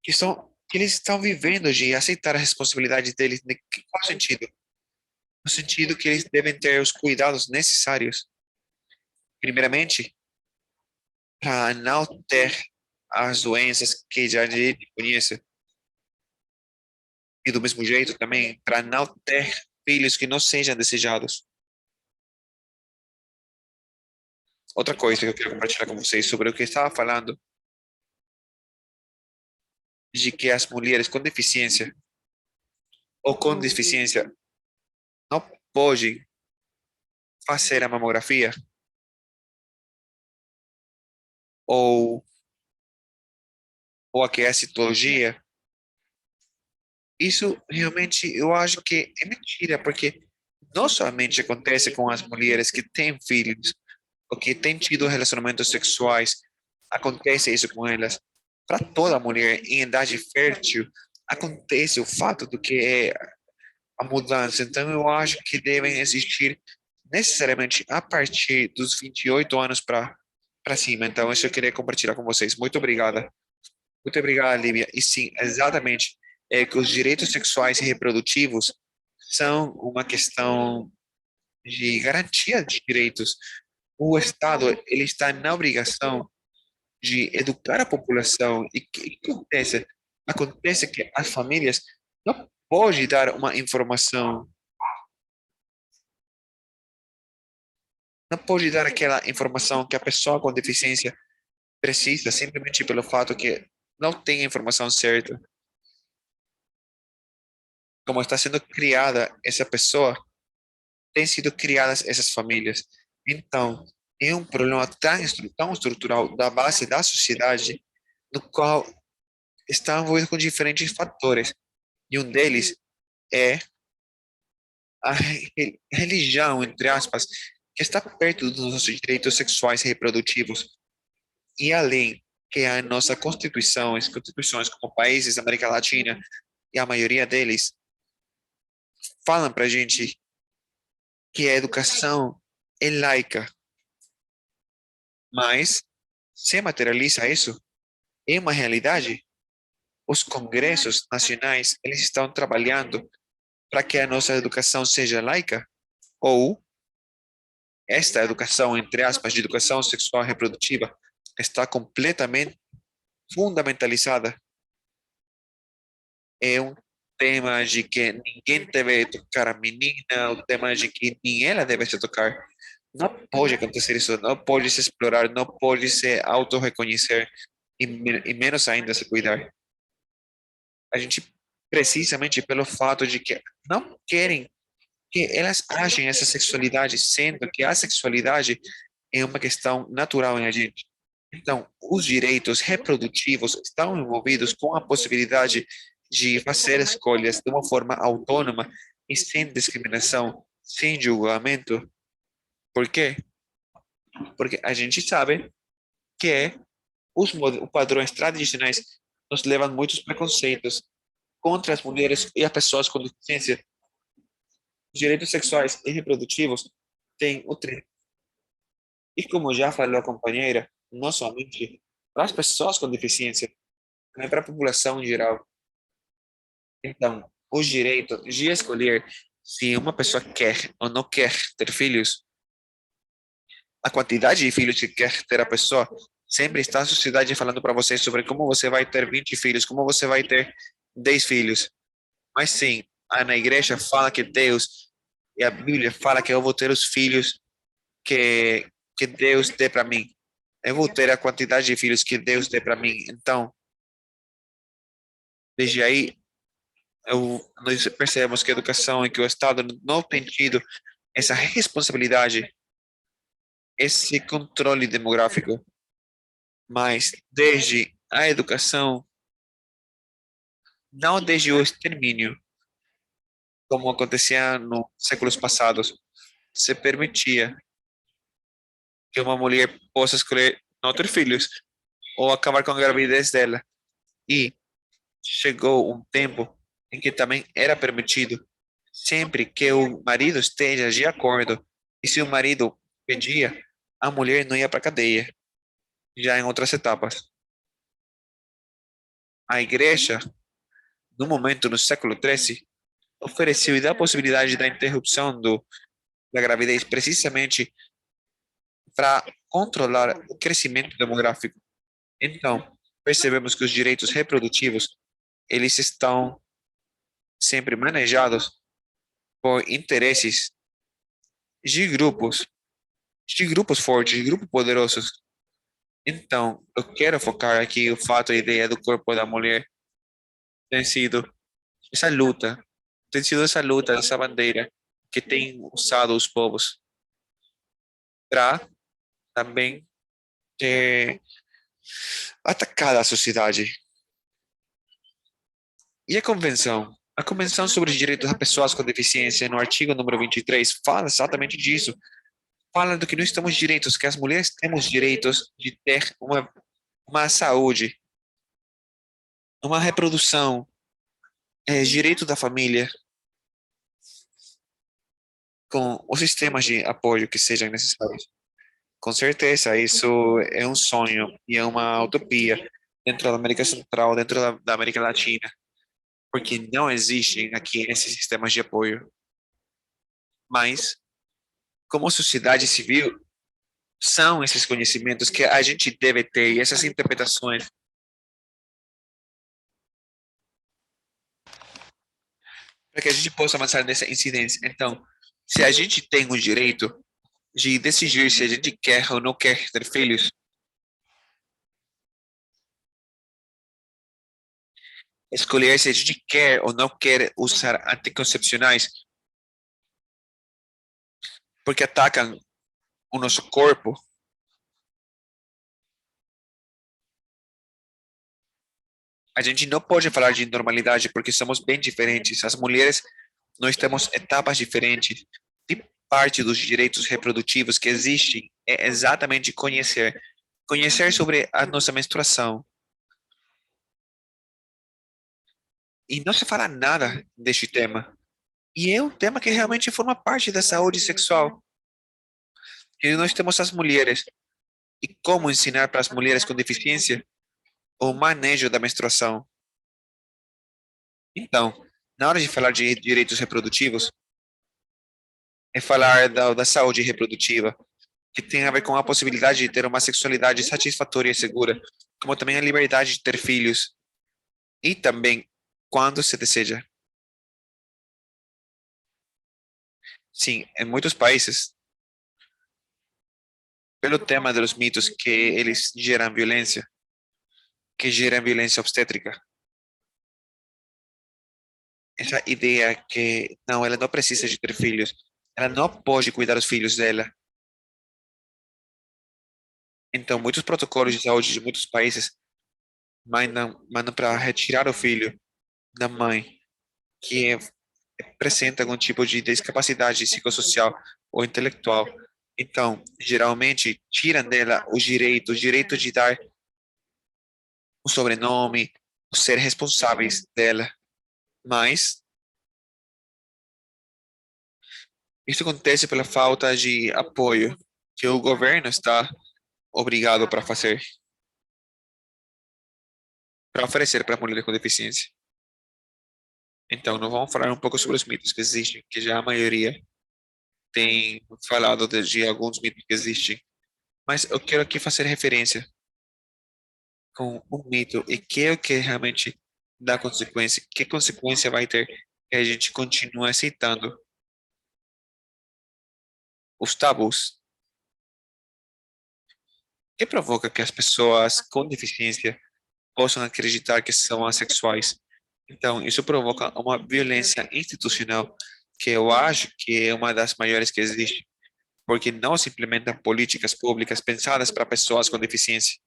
que eles estão vivendo de aceitar a responsabilidade deles. Em qual sentido? No sentido que eles devem ter os cuidados necessários, primeiramente, para não ter as doenças que já a gente conhece, e do mesmo jeito também, para não ter filhos que não sejam desejados. outra coisa que eu quero compartilhar com vocês sobre o que eu estava falando, de que as mulheres com deficiência ou com deficiência não podem fazer a mamografia ou a que é a citologia. Isso realmente eu acho que é mentira, porque não somente acontece com as mulheres que têm filhos ou que têm tido relacionamentos sexuais, acontece isso com elas. Para toda mulher em idade fértil, acontece o fato do que é a mudança. Então, eu acho que devem existir necessariamente a partir dos 28 anos para cima. Então, isso eu queria compartilhar com vocês. Muito obrigada. Muito obrigada, Lívia. E sim, exatamente, é que os direitos sexuais e reprodutivos são uma questão de garantia de direitos. O Estado, ele está na obrigação de educar a população. E o que acontece? Acontece que as famílias não podem dar uma informação, não pode dar aquela informação que a pessoa com deficiência precisa, simplesmente pelo fato que não tem a informação certa. Como está sendo criada essa pessoa, têm sido criadas essas famílias. Então, é um problema tão estrutural da base da sociedade, no qual está envolvido com diferentes fatores. E um deles é a religião, entre aspas, que está perto dos nossos direitos sexuais e reprodutivos. E além que a nossa Constituição, as constituições como países da América Latina, e a maioria deles, falam para a gente que a educação é laica. Mas se materializa isso, é uma realidade. Os congressos nacionais, eles estão trabalhando para que a nossa educação seja laica, ou esta educação, entre aspas, de educação sexual e reprodutiva, está completamente fundamentalizada. É um tema de que ninguém deve tocar a menina, o tema de que nem ela deve se tocar. Não pode acontecer isso, não pode se explorar, não pode se auto-reconhecer e menos ainda se cuidar. A gente, precisamente pelo fato de que não querem que elas achem essa sexualidade, sendo que a sexualidade é uma questão natural em a gente. Então, os direitos reprodutivos estão envolvidos com a possibilidade de fazer escolhas de uma forma autônoma e sem discriminação, sem julgamento. Por quê? Porque a gente sabe que os padrões tradicionais nos levam a muitos preconceitos contra as mulheres e as pessoas com deficiência. Os direitos sexuais e reprodutivos têm o trem. E como já falou a companheira, não somente para as pessoas com deficiência, também para a população em geral. Então, o direito de escolher se uma pessoa quer ou não quer ter filhos, a quantidade de filhos que quer ter a pessoa, sempre está a sociedade falando para você sobre como você vai ter 20 filhos, como você vai ter 10 filhos. Mas sim, na igreja fala que Deus, e a Bíblia fala que eu vou ter os filhos que Deus dê para mim. Eu vou ter a quantidade de filhos que Deus dê para mim. Então, desde aí, nós percebemos que a educação e que o Estado não tem tido essa responsabilidade, esse controle demográfico. Mas desde a educação, não desde o extermínio, como acontecia nos séculos passados, se permitia que uma mulher possa escolher não ter filhos ou acabar com a gravidez dela. E chegou um tempo em que também era permitido, sempre que o marido esteja de acordo, e se o marido pedia, a mulher não ia para a cadeia, já em outras etapas. A igreja, no momento, no século XIII, ofereceu e dá a possibilidade da interrupção da gravidez precisamente para controlar o crescimento demográfico. Então, percebemos que os direitos reprodutivos, eles estão sempre manejados por interesses de grupos de grupos fortes, de grupos poderosos. Então, eu quero focar aqui o fato, a ideia do corpo da mulher tem sido essa luta, tem sido essa luta, essa bandeira que tem usado os povos para também atacar a sociedade. E a Convenção sobre os Direitos das Pessoas com Deficiência, no artigo número 23, fala exatamente disso. Fala do que nós temos direitos, que as mulheres temos direitos de ter uma saúde, uma reprodução, direito da família, com os sistemas de apoio que sejam necessários. Com certeza, isso é um sonho e é uma utopia dentro da América Central, dentro da América Latina, porque não existem aqui esses sistemas de apoio. Mas, como sociedade civil, são esses conhecimentos que a gente deve ter e essas interpretações para que a gente possa avançar nessa incidência. Então, se a gente tem o direito de decidir se a gente quer ou não quer ter filhos, escolher se a gente quer ou não quer usar anticoncepcionais, porque atacam o nosso corpo, a gente não pode falar de normalidade porque somos bem diferentes. As mulheres, nós temos etapas diferentes. E parte dos direitos reprodutivos que existem é exatamente conhecer sobre a nossa menstruação. E não se fala nada deste tema. E é um tema que realmente forma parte da saúde sexual. E nós temos as mulheres. E como ensinar para as mulheres com deficiência o manejo da menstruação. Então, na hora de falar de direitos reprodutivos, é falar da saúde reprodutiva, que tem a ver com a possibilidade de ter uma sexualidade satisfatória e segura, como também a liberdade de ter filhos, e também quando se deseja. Sim, em muitos países, pelo tema dos mitos que eles geram violência, que geram violência obstétrica, essa ideia que não, ela não precisa de ter filhos, ela não pode cuidar dos filhos dela. Então, muitos protocolos de saúde de muitos países mandam para retirar o filho da mãe que apresenta algum tipo de discapacidade psicossocial ou intelectual. Então, geralmente, tiram dela o direito de dar o sobrenome, os ser responsáveis dela. Mas isso acontece pela falta de apoio que o governo está obrigado para fazer, para oferecer para mulheres com deficiência. Então, nós vamos falar um pouco sobre os mitos que existem, que já a maioria tem falado de alguns mitos que existem. Mas eu quero aqui fazer referência com um mito e que é o que realmente dá consequência. Que consequência vai ter que a gente continue aceitando os tabus que provoca que as pessoas com deficiência possam acreditar que são assexuais. Então, isso provoca uma violência institucional que eu acho que é uma das maiores que existe, porque não se implementam políticas públicas pensadas para pessoas com deficiência.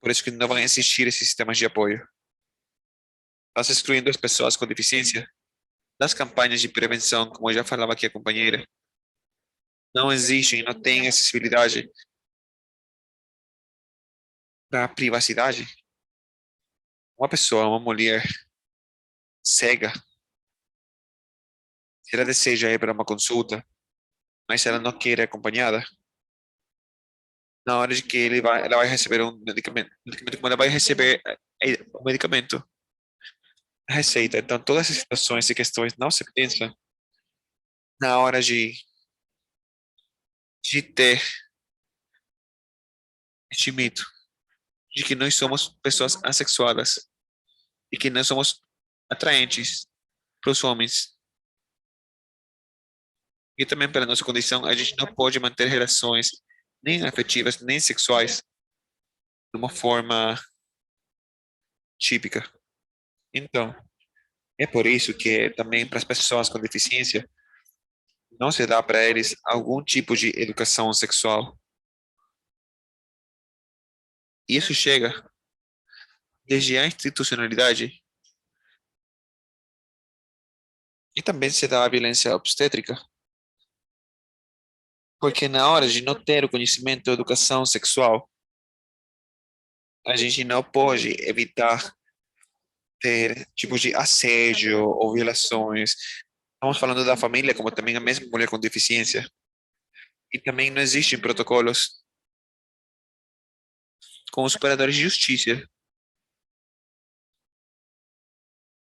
Por isso que não vão existir esses sistemas de apoio. Nós excluindo as pessoas com deficiência das campanhas de prevenção, como já falava aqui a companheira. Não existem, não tem acessibilidade para a privacidade. Uma pessoa, uma mulher cega, se ela deseja ir para uma consulta, mas se ela não quer ir acompanhada, na hora de que ela vai receber um medicamento como ela vai receber o medicamento, a receita. Então, todas essas situações e questões não se pensam na hora de ter este mito de que nós somos pessoas assexuadas e que nós somos atraentes para os homens. E também pela nossa condição, a gente não pode manter relações nem afetivas, nem sexuais de uma forma típica. Então, é por isso que também para as pessoas com deficiência, não se dá para eles algum tipo de educação sexual. Isso chega desde a institucionalidade e também se dá a violência obstétrica, porque na hora de não ter o conhecimento da educação sexual, a gente não pode evitar ter tipos de assédio ou violações. Estamos falando da família, como também a mesma mulher com deficiência. E também não existem protocolos com os operadores de justiça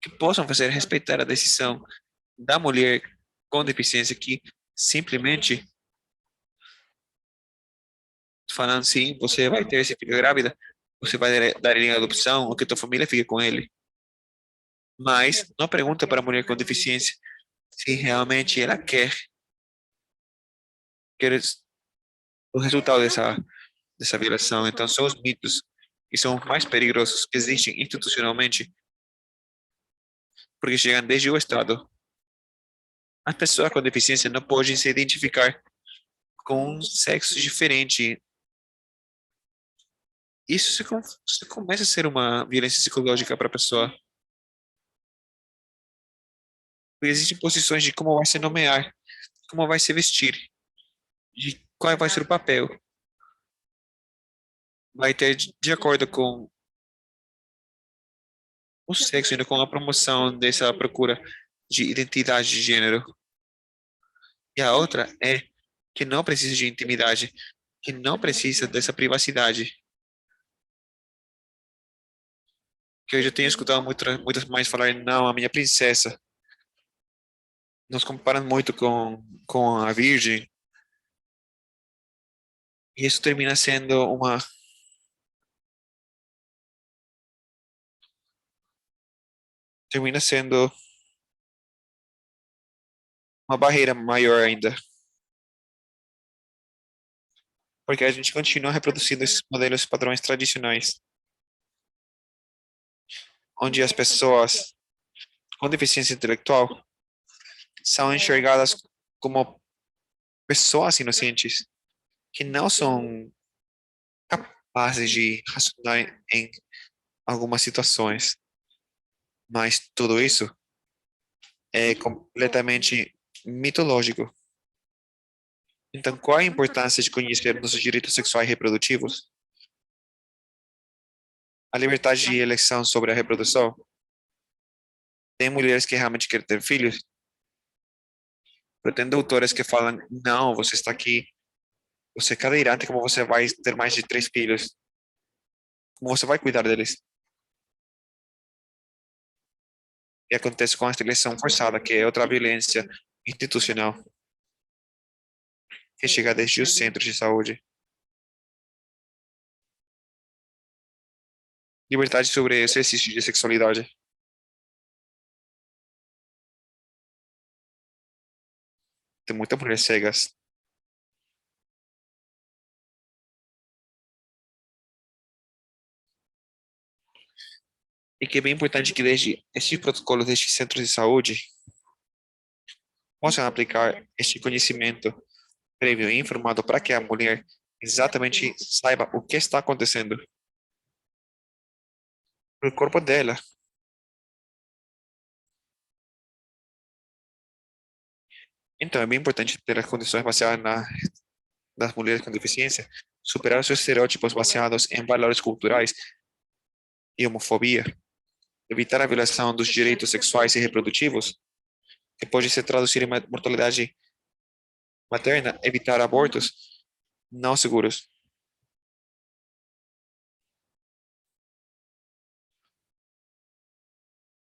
que possam fazer respeitar a decisão da mulher com deficiência que simplesmente falando sim, você vai ter esse filho grávida, você vai dar ele em adopção ou que tua família fique com ele. Mas não pergunta para a mulher com deficiência se realmente ela quer o resultado dessa violação. Então, são os mitos que são os mais perigosos que existem institucionalmente, porque chegam desde o Estado. As pessoas com deficiência não podem se identificar com um sexo diferente. Isso se começa a ser uma violência psicológica para a pessoa. Porque existem posições de como vai se nomear, como vai se vestir, de qual vai ser o papel. Vai ter de acordo com o sexo, indo com a promoção dessa procura de identidade de gênero. E a outra é que não precisa de intimidade, que não precisa dessa privacidade. Que eu já tenho escutado muitas mães falarem, não, a minha princesa. Nos comparam muito com a Virgem. E isso termina sendo uma barreira maior ainda. Porque a gente continua reproduzindo esses modelos padrões tradicionais, onde as pessoas com deficiência intelectual são enxergadas como pessoas inocentes, que não são capazes de raciocinar em algumas situações. Mas tudo isso é completamente mitológico. Então, qual a importância de conhecer nossos direitos sexuais e reprodutivos? A liberdade de eleição sobre a reprodução? Tem mulheres que realmente querem ter filhos? Tem doutoras que falam, não, você está aqui, você é cadeirante, como você vai ter mais de 3 filhos? Como você vai cuidar deles? E acontece com a esterilização forçada, que é outra violência institucional, que chega desde os centros de saúde. Liberdade sobre exercício de sexualidade. Tem muitas mulheres cegas. E que é bem importante que desde estes protocolos destes centros de saúde possam aplicar este conhecimento prévio e informado para que a mulher exatamente saiba o que está acontecendo no corpo dela. Então, é bem importante ter as condições baseadas das mulheres com deficiência, superar os estereótipos baseados em valores culturais e homofobia, evitar a violação dos direitos sexuais e reprodutivos, que pode se traduzir em mortalidade materna, evitar abortos não seguros.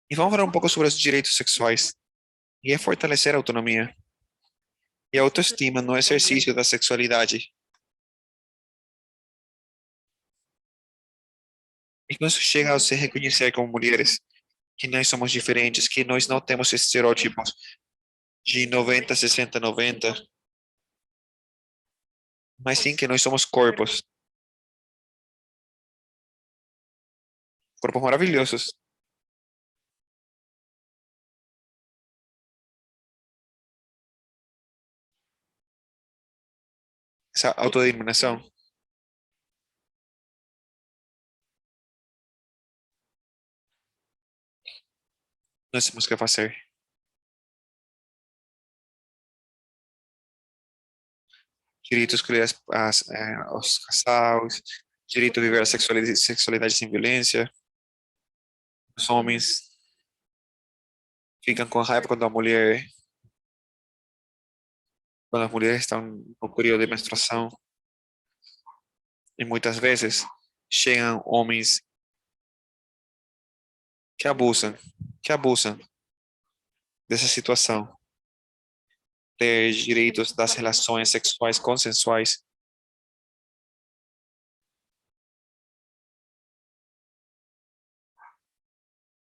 E vamos falar um pouco sobre os direitos sexuais e é fortalecer a autonomia e a autoestima no exercício da sexualidade. E quando isso chega a se reconhecer como mulheres, que nós somos diferentes, que nós não temos estereótipos, de 90, 60, 90. Mas sim que nós somos corpos. Corpos maravilhosos. Essa autodeterminação. Nós temos que fazer. Direito a escolher os casais, direito a viver a sexualidade sem violência. Os homens ficam com raiva quando as mulheres estão no período de menstruação. E muitas vezes chegam homens que abusam dessa situação. Ter direitos das relações sexuais consensuais.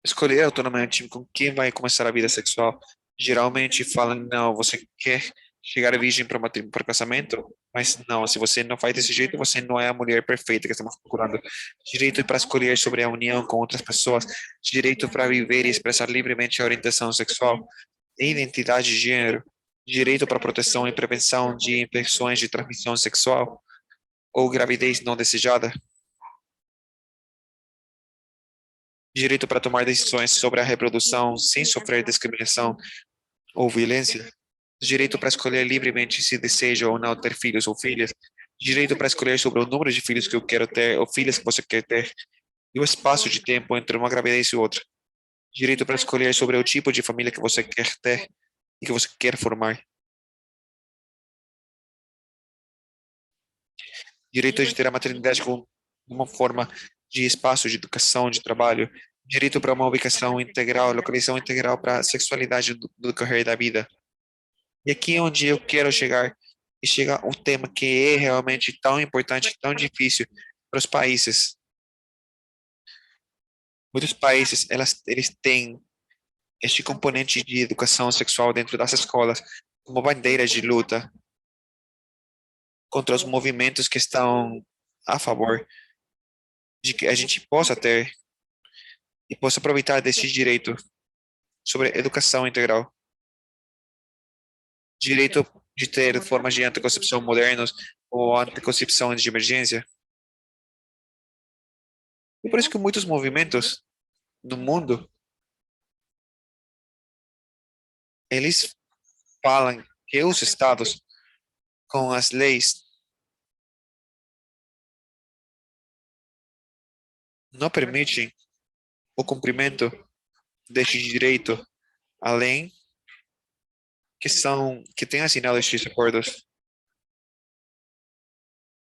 Escolher autonomamente com quem vai começar a vida sexual. Geralmente falam, não, você quer chegar virgem para o casamento, mas não, se você não faz desse jeito, você não é a mulher perfeita que estamos procurando. Direito para escolher sobre a união com outras pessoas, direito para viver e expressar livremente a orientação sexual e identidade de gênero, direito para proteção e prevenção de infecções de transmissão sexual ou gravidez não desejada, direito para tomar decisões sobre a reprodução sem sofrer discriminação ou violência, direito para escolher livremente se deseja ou não ter filhos ou filhas, direito para escolher sobre o número de filhos que eu quero ter ou filhas que você quer ter, e o espaço de tempo entre uma gravidez e outra, direito para escolher sobre o tipo de família que você quer ter e que você quer formar, direito de ter a maternidade como uma forma de espaço de educação, de trabalho, direito para uma ubicação integral, localização integral para a sexualidade do decorrer da vida. E aqui é onde eu quero chegar, e chega um tema que é realmente tão importante, tão difícil para os países. Muitos países, eles têm este componente de educação sexual dentro das escolas como bandeira de luta contra os movimentos que estão a favor de que a gente possa ter e possa aproveitar desse direito sobre educação integral. Direito de ter formas de anticoncepção modernas ou anticoncepção de emergência. E por isso que muitos movimentos no mundo, eles falam que os estados, com as leis, não permitem o cumprimento deste direito, além que tem assinado estes acordos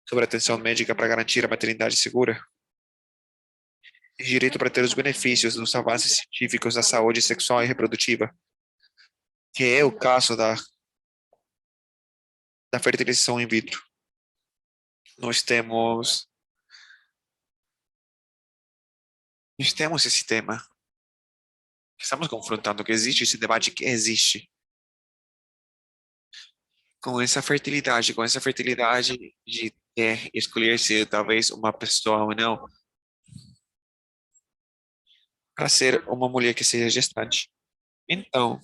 sobre atenção médica para garantir a maternidade segura, e direito para ter os benefícios dos avanços científicos da saúde sexual e reprodutiva, que é o caso da fertilização in vitro. Nós temos esse tema. Estamos confrontando que existe esse debate que existe. Com essa fertilidade de escolher se talvez uma pessoa ou não, para ser uma mulher que seja gestante. Então,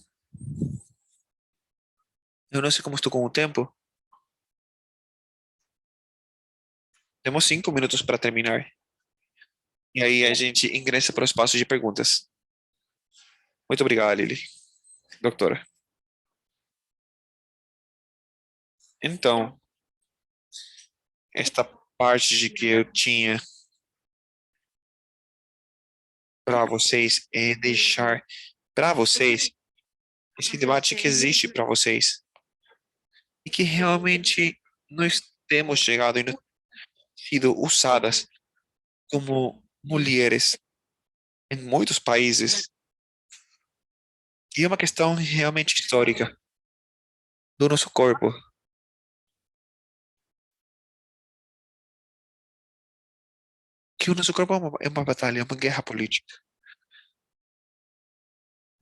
eu não sei como estou com o tempo. Temos 5 minutos para terminar. E aí a gente ingressa para o espaço de perguntas. Muito obrigado, Lili. Doutora. Então, esta parte de que eu tinha para vocês é deixar para vocês esse debate que existe para vocês e que realmente nós temos chegado e sido usadas como mulheres em muitos países. E é uma questão realmente histórica do nosso corpo. Que o nosso corpo é uma batalha, é uma guerra política.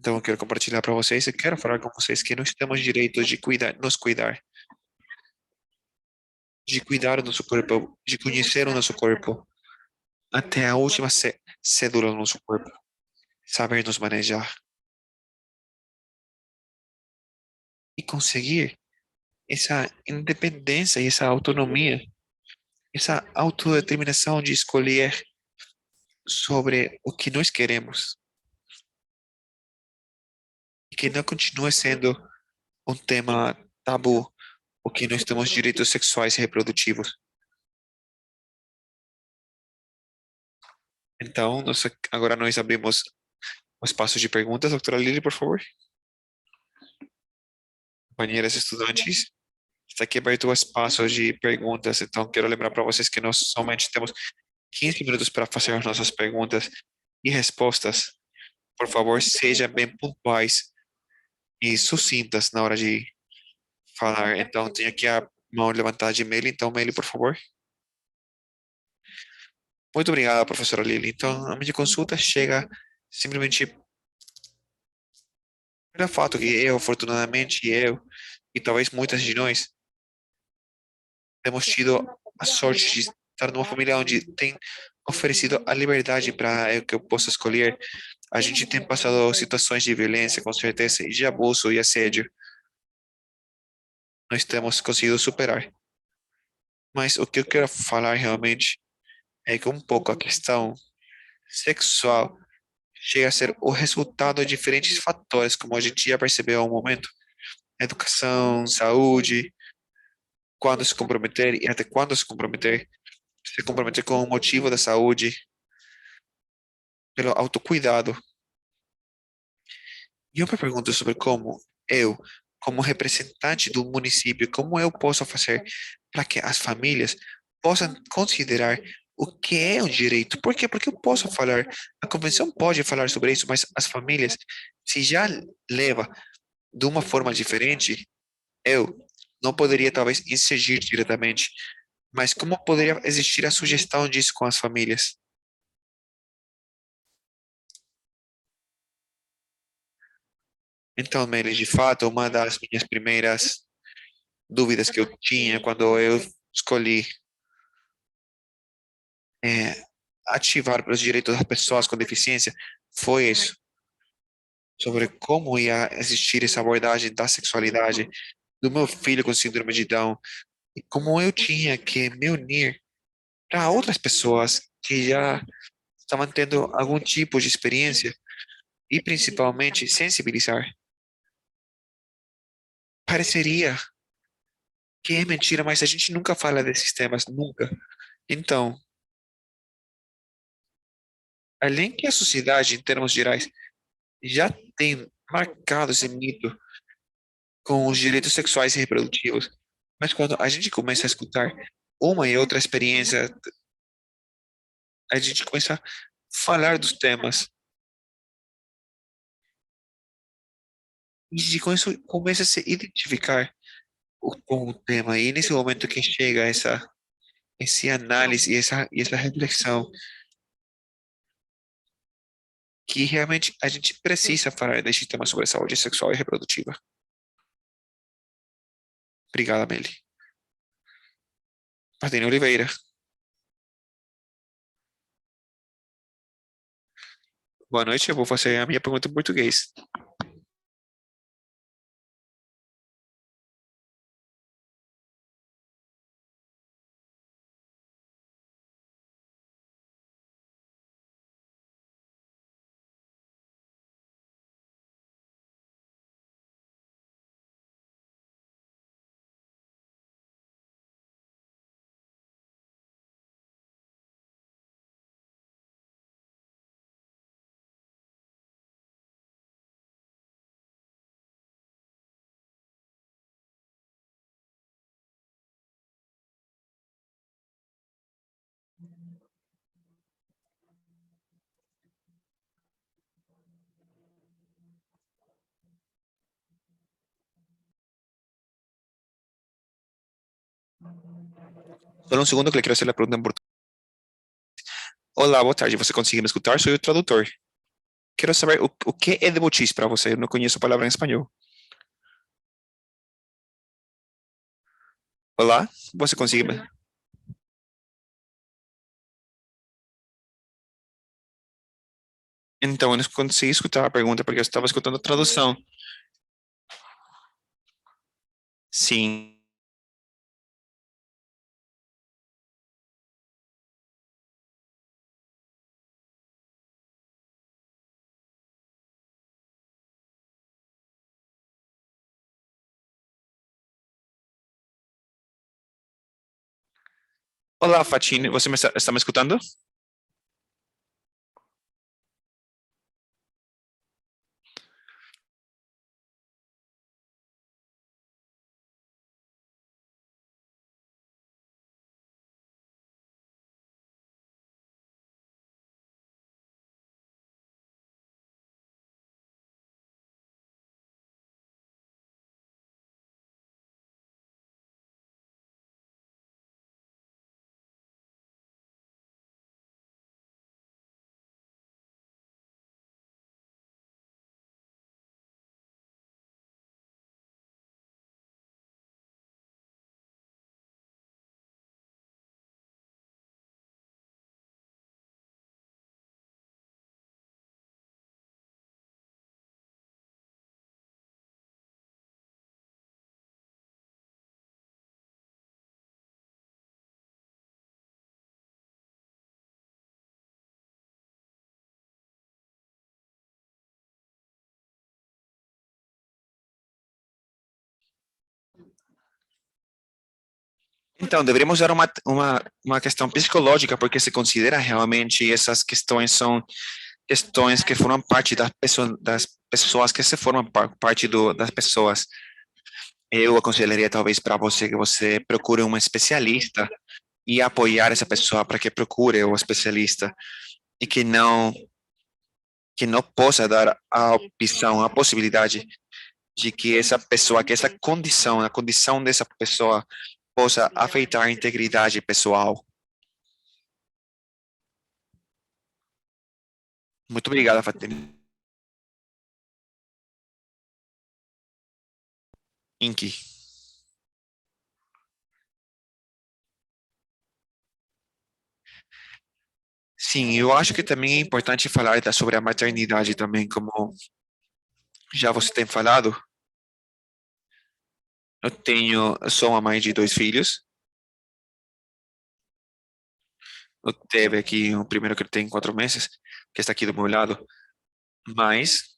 Então, eu quero compartilhar para vocês e quero falar com vocês que nós temos direito de nos cuidar, de cuidar do nosso corpo, de conhecer o nosso corpo, até a última cédula do nosso corpo, saber nos manejar e conseguir essa independência e essa autonomia, essa autodeterminação de escolher sobre o que nós queremos e que não continue sendo um tema tabu, o que nós temos direitos sexuais e reprodutivos. Então, agora nós abrimos o espaço de perguntas. Doutora Lili, por favor. Companheiras estudantes, está aqui aberto o espaço de perguntas. Então, quero lembrar para vocês que nós somente temos 15 minutos para fazer as nossas perguntas e respostas. Por favor, sejam bem pontuais e sucintas na hora de falar. Então, tem aqui a mão levantada de Meli. Então, Meli, por favor. Muito obrigada, professora Lili. Então, a minha consulta chega simplesmente pelo fato que eu, afortunadamente, e talvez muitas de nós, temos tido a sorte de estar numa família onde tem oferecido a liberdade para que eu possa escolher. A gente tem passado situações de violência, com certeza, e de abuso e assédio. Nós temos conseguido superar. Mas o que eu quero falar realmente é que um pouco a questão sexual chega a ser o resultado de diferentes fatores, como a gente já percebeu há um momento. Educação, saúde, quando se comprometer e até quando se comprometer com o motivo da saúde, pelo autocuidado. E eu me pergunto sobre como eu, como representante do município, como eu posso fazer para que as famílias possam considerar o que é um direito. Por quê? Porque eu posso falar, a convenção pode falar sobre isso, mas as famílias, se já leva de uma forma diferente, eu não poderia talvez incidir diretamente, mas como poderia existir a sugestão disso com as famílias? Então, Meli, de fato, uma das minhas primeiras dúvidas que eu tinha quando eu escolhi é, ativar para os direitos das pessoas com deficiência foi isso, sobre como ia existir essa abordagem da sexualidade do meu filho com síndrome de Down e como eu tinha que me unir para outras pessoas que já estavam tendo algum tipo de experiência e principalmente sensibilizar. Pareceria que é mentira, mas a gente nunca fala desses temas, nunca. Então, além que a sociedade, em termos gerais, já tem marcado esse mito com os direitos sexuais e reprodutivos, mas quando a gente começa a escutar uma e outra experiência, a gente começa a falar dos temas e com isso começa a se identificar com o tema. E nesse momento que chega esse análise e essa reflexão que realmente a gente precisa falar deste tema sobre saúde sexual e reprodutiva. Obrigada, Meli. Martine Oliveira. Boa noite, eu vou fazer a minha pergunta em português. Só um segundo que eu quero fazer a pergunta em português. Olá, boa tarde. Você consegue me escutar? Sou o tradutor. quero saber o que é debauchis para você. Eu não conheço a palavra em espanhol. Olá, você consegue me... Então, eu não consegui escutar a pergunta porque eu estava escutando a tradução. Sim. Olá, Fatine, você está me escutando? Então, deveríamos dar uma questão psicológica, porque se considera realmente essas questões são questões que formam parte das pessoas que se formam parte das pessoas. Eu aconselharia talvez para você que você procure um especialista e apoiar essa pessoa para que procure o especialista e que não possa dar a opção, a possibilidade de que essa pessoa, que essa condição, a condição dessa pessoa possa afetar a integridade pessoal. Muito obrigado, Fatima. Inky. Sim, eu acho que também é importante falar sobre a maternidade também, como já você tem falado. Eu sou uma mãe de 2 filhos. Eu teve aqui o primeiro que tem 4 meses, que está aqui do meu lado. Mas,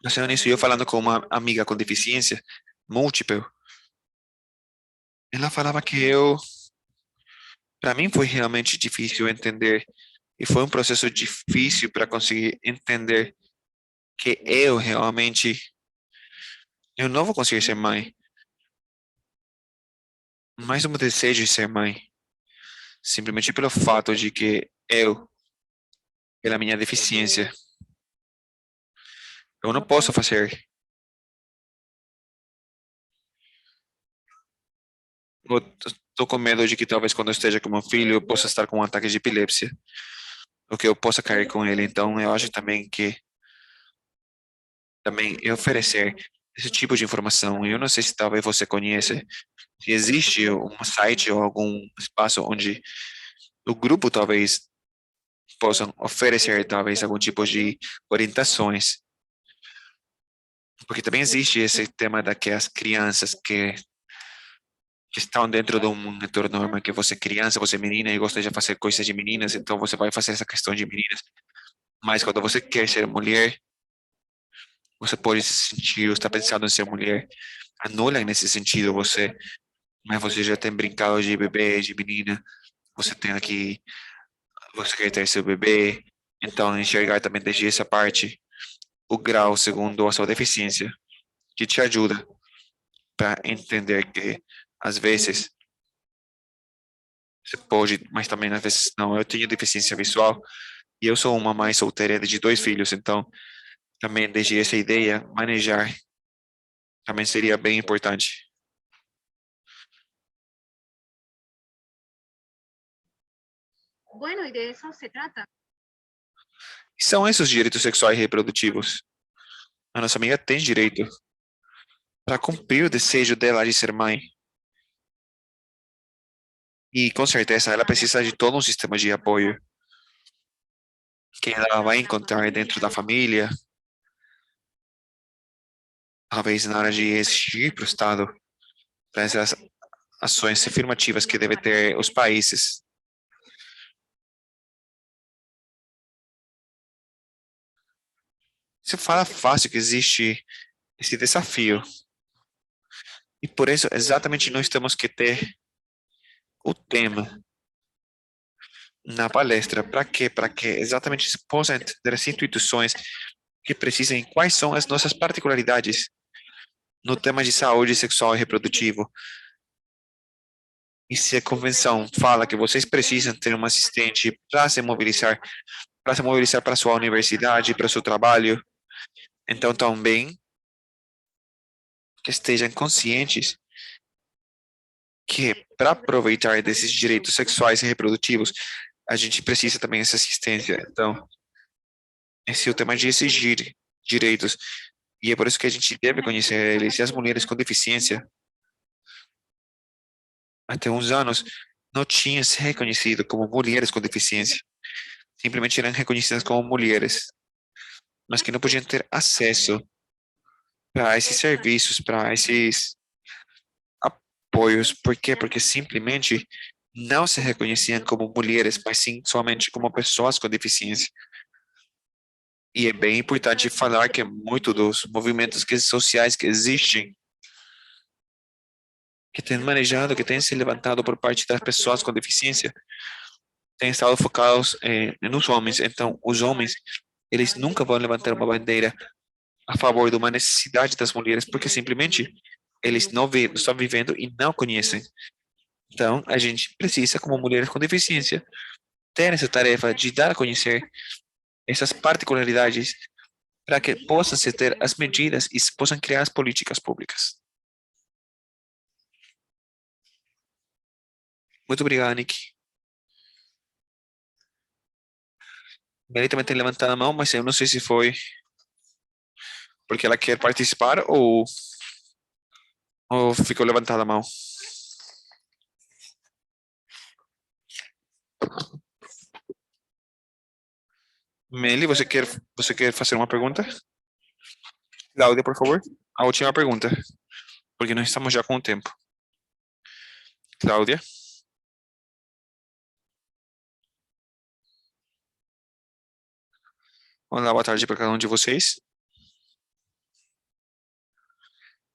não nisso, eu falando com uma amiga com deficiência múltipla, ela falava que para mim foi realmente difícil entender, e foi um processo difícil para conseguir entender que eu não vou conseguir ser mãe, mas eu desejo ser mãe, simplesmente pelo fato de que pela minha deficiência, eu não posso fazer. Eu estou com medo de que talvez quando eu esteja com meu filho, eu possa estar com um ataque de epilepsia, ou que eu possa cair com ele. Então, eu acho também que também oferecer esse tipo de informação. Eu não sei se talvez você conhece, se existe um site ou algum espaço onde o grupo talvez possam oferecer talvez algum tipo de orientações, porque também existe esse tema daquelas crianças que estão dentro de um entorno normal, que você é criança, você é menina e gosta de fazer coisas de meninas, então você vai fazer essa questão de meninas, mas quando você quer ser mulher, você pode se sentir, ou está pensando em ser mulher, anula nesse sentido você, mas você já tem brincado de bebê, de menina, você tem aqui, você quer ter seu bebê, então enxergar também desde essa parte o grau segundo a sua deficiência, que te ajuda para entender que às vezes você pode, mas também às vezes não. Eu tenho deficiência visual e eu sou uma mãe solteira de 2 filhos, então também desde essa ideia manejar também seria bem importante. Bueno, y de eso se trata. que são esses direitos sexuais e reprodutivos? A nossa amiga tem direito para cumprir o desejo dela de ser mãe. E com certeza ela precisa de todo um sistema de apoio que ela vai encontrar dentro da família, talvez na hora de exigir para o Estado, para essas ações afirmativas que devem ter os países. Você fala fácil que existe esse desafio. E por isso, exatamente, nós temos que ter o tema na palestra. Para quê? Para que exatamente se possa entender as instituições que precisam e quais são as nossas particularidades no tema de saúde sexual e reprodutivo. E se a convenção fala que vocês precisam ter um assistente para se mobilizar para sua universidade, para o seu trabalho, então também que estejam conscientes que para aproveitar desses direitos sexuais e reprodutivos, a gente precisa também dessa assistência. Então, esse é o tema de exigir direitos. E é por isso que a gente deve conhecer eles. E as mulheres com deficiência, até uns anos, não tinham se reconhecido como mulheres com deficiência. Simplesmente eram reconhecidas como mulheres, mas que não podiam ter acesso para esses serviços, para esses apoios. Por quê? Porque simplesmente não se reconheciam como mulheres, mas sim somente como pessoas com deficiência. E é bem importante falar que muito dos movimentos sociais que existem, que têm manejado, que têm se levantado por parte das pessoas com deficiência, têm estado focados nos homens. Então, os homens, eles nunca vão levantar uma bandeira a favor de uma necessidade das mulheres, porque simplesmente eles não estão vivendo e não conhecem. Então, a gente precisa, como mulheres com deficiência, ter essa tarefa de dar a conhecer essas particularidades para que possam se ter as medidas e se possam criar as políticas públicas. Muito obrigado, Nick. Mary também tem levantado a mão, mas eu não sei se foi porque ela quer participar ou ficou levantada a mão. Meli, você quer fazer uma pergunta? Cláudia, por favor. A última pergunta, porque nós estamos já com o tempo. Cláudia. Olá, boa tarde para cada um de vocês.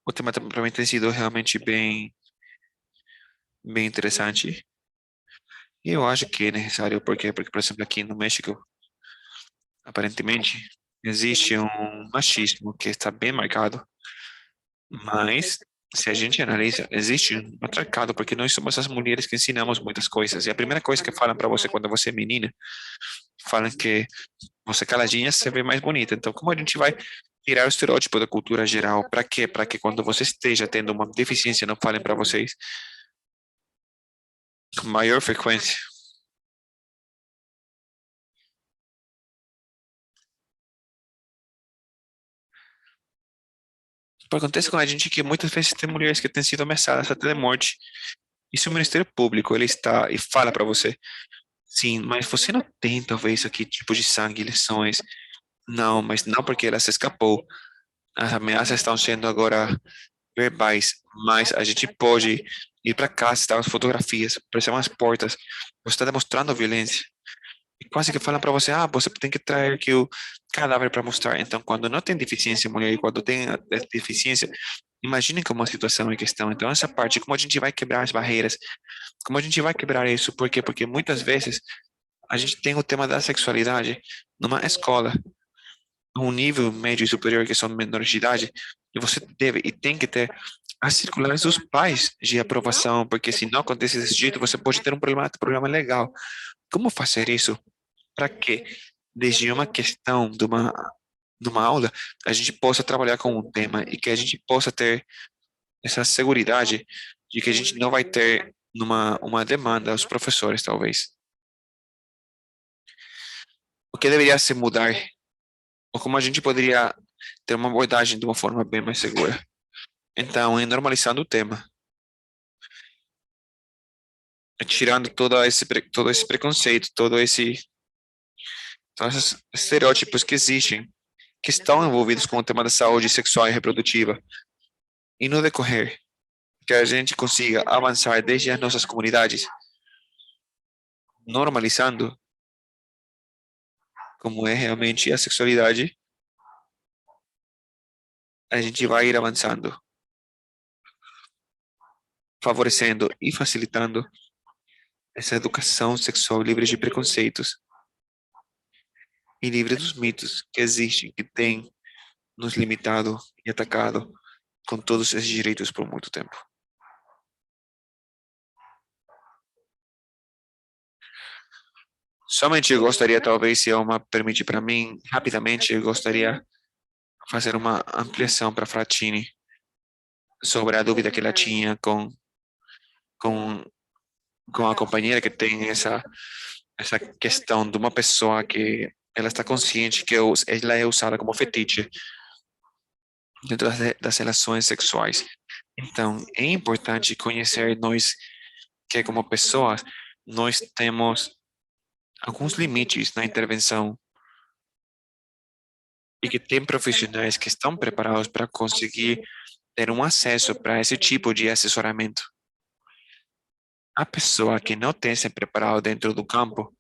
O tema para mim tem sido realmente bem interessante. E eu acho que é necessário, por quê? Porque, por exemplo, aqui no México, aparentemente, existe um machismo que está bem marcado, mas se a gente analisa, existe um matriarcado, porque nós somos as mulheres que ensinamos muitas coisas. E a primeira coisa que falam para você quando você é menina, falam que você caladinha se vê mais bonita. Então, como a gente vai tirar o estereótipo da cultura geral? Para quê? Para que quando você esteja tendo uma deficiência, não falem para vocês com maior frequência. Acontece com a gente que muitas vezes tem mulheres que têm sido ameaçadas até de morte. Isso é o Ministério Público, ele está e fala para você, sim, mas você não tem talvez aqui tipo de sangue, lesões. Não, mas não porque ela se escapou. As ameaças estão sendo agora verbais, mas a gente pode ir para casa, estar as fotografias, aparecer umas portas. Você está demonstrando violência. E quase que falam para você, você tem que trazer aqui o cadáver para mostrar. Então, quando não tem deficiência, mulher, e quando tem a deficiência, imaginem como a situação é questão. Então, essa parte, como a gente vai quebrar as barreiras, como a gente vai quebrar isso? Por quê? Porque muitas vezes a gente tem o tema da sexualidade numa escola, um nível médio e superior, que são menores de idade, e você deve e tem que ter as circulares dos pais de aprovação, porque se não acontecer desse jeito, você pode ter um problema legal. Como fazer isso? Para que, desde uma questão de uma aula, a gente possa trabalhar com um tema e que a gente possa ter essa seguridade de que a gente não vai ter uma demanda aos professores, talvez. o que deveria se mudar, ou como a gente poderia ter uma abordagem de uma forma bem mais segura. Então, em normalizando o tema, tirando todo esse preconceito, todos esses estereótipos que existem, que estão envolvidos com o tema da saúde sexual e reprodutiva, e no decorrer, que a gente consiga avançar desde as nossas comunidades, normalizando como é realmente a sexualidade, a gente vai ir avançando, favorecendo e facilitando essa educação sexual livre de preconceitos e livre dos mitos que existem, que têm nos limitado e atacado com todos esses direitos por muito tempo. Somente eu gostaria, talvez, se uma permite para mim, rapidamente, eu gostaria de fazer uma ampliação para a Fratini sobre a dúvida que ela tinha com, com a companheira que tem essa questão de uma pessoa que ela está consciente que ela é usada como fetiche dentro das relações sexuais. Então, é importante conhecer nós que como pessoas, nós temos alguns limites na intervenção e que tem profissionais que estão preparados para conseguir ter um acesso para esse tipo de assessoramento. A pessoa que não tem se preparado dentro do campo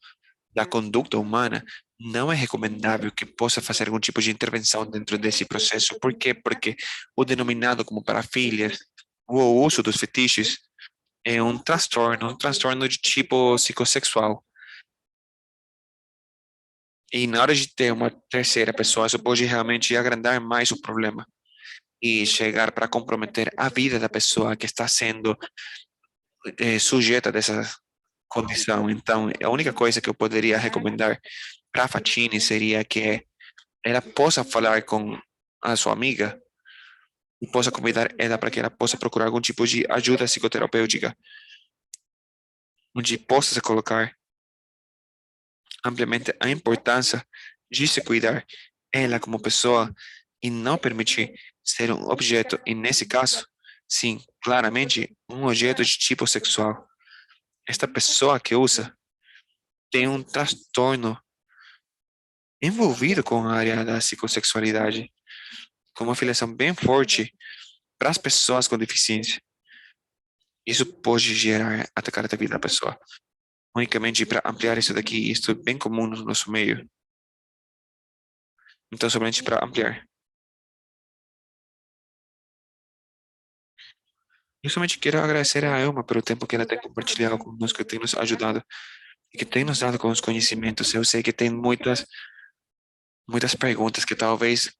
da conduta humana, não é recomendável que possa fazer algum tipo de intervenção dentro desse processo. Por quê? Porque o denominado como parafilias, o uso dos fetiches, é um transtorno de tipo psicossexual. E na hora de ter uma terceira pessoa, isso pode realmente agrandar mais o problema e chegar para comprometer a vida da pessoa que está sendo sujeita dessa condição. Então, a única coisa que eu poderia recomendar para a Fratini seria que ela possa falar com a sua amiga e possa convidar ela para que ela possa procurar algum tipo de ajuda psicoterapêutica, onde possa se colocar ampliamente a importância de se cuidar ela como pessoa e não permitir ser um objeto, e nesse caso, sim, claramente, um objeto de tipo sexual. Esta pessoa que usa tem um transtorno envolvido com a área da psicossexualidade, com uma filiação bem forte para as pessoas com deficiência. Isso pode gerar atacar a vida da pessoa. Unicamente para ampliar isso daqui, isso é bem comum no nosso meio. Então, somente para ampliar. Eu somente quero agradecer a Elma pelo tempo que ela tem compartilhado conosco, que tem nos ajudado e que tem nos dado com os conhecimentos. Eu sei que tem muitas perguntas que talvez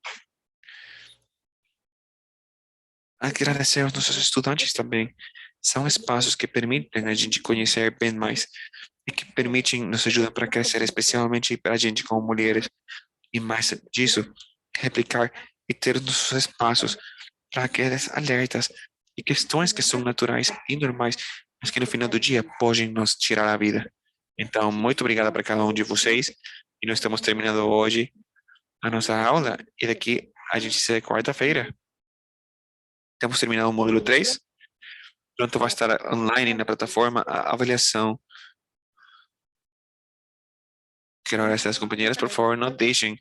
agradecer aos nossos estudantes também. São espaços que permitem a gente conhecer bem mais e que permitem, nos ajudam para crescer, especialmente para a gente como mulheres. E mais disso, replicar e ter nossos espaços para aqueles alertas e questões que são naturais e normais, mas que no final do dia podem nos tirar a vida. Então, muito obrigado para cada um de vocês. E nós estamos terminando hoje a nossa aula e daqui a gente se vê quarta-feira. Temos terminado o módulo 3. Pronto, vai estar online na plataforma a avaliação. Quero agradecer às companheiras, por favor, não deixem.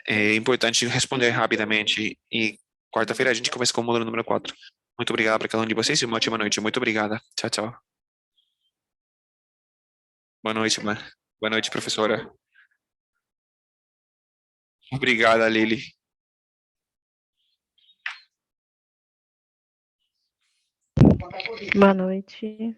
É importante responder rapidamente. E quarta-feira a gente começa com o módulo número 4. Muito obrigado para cada um de vocês e uma ótima noite. Muito obrigada. Tchau, tchau. Boa noite, mãe. Boa noite, professora. Obrigada, Lili. Boa noite.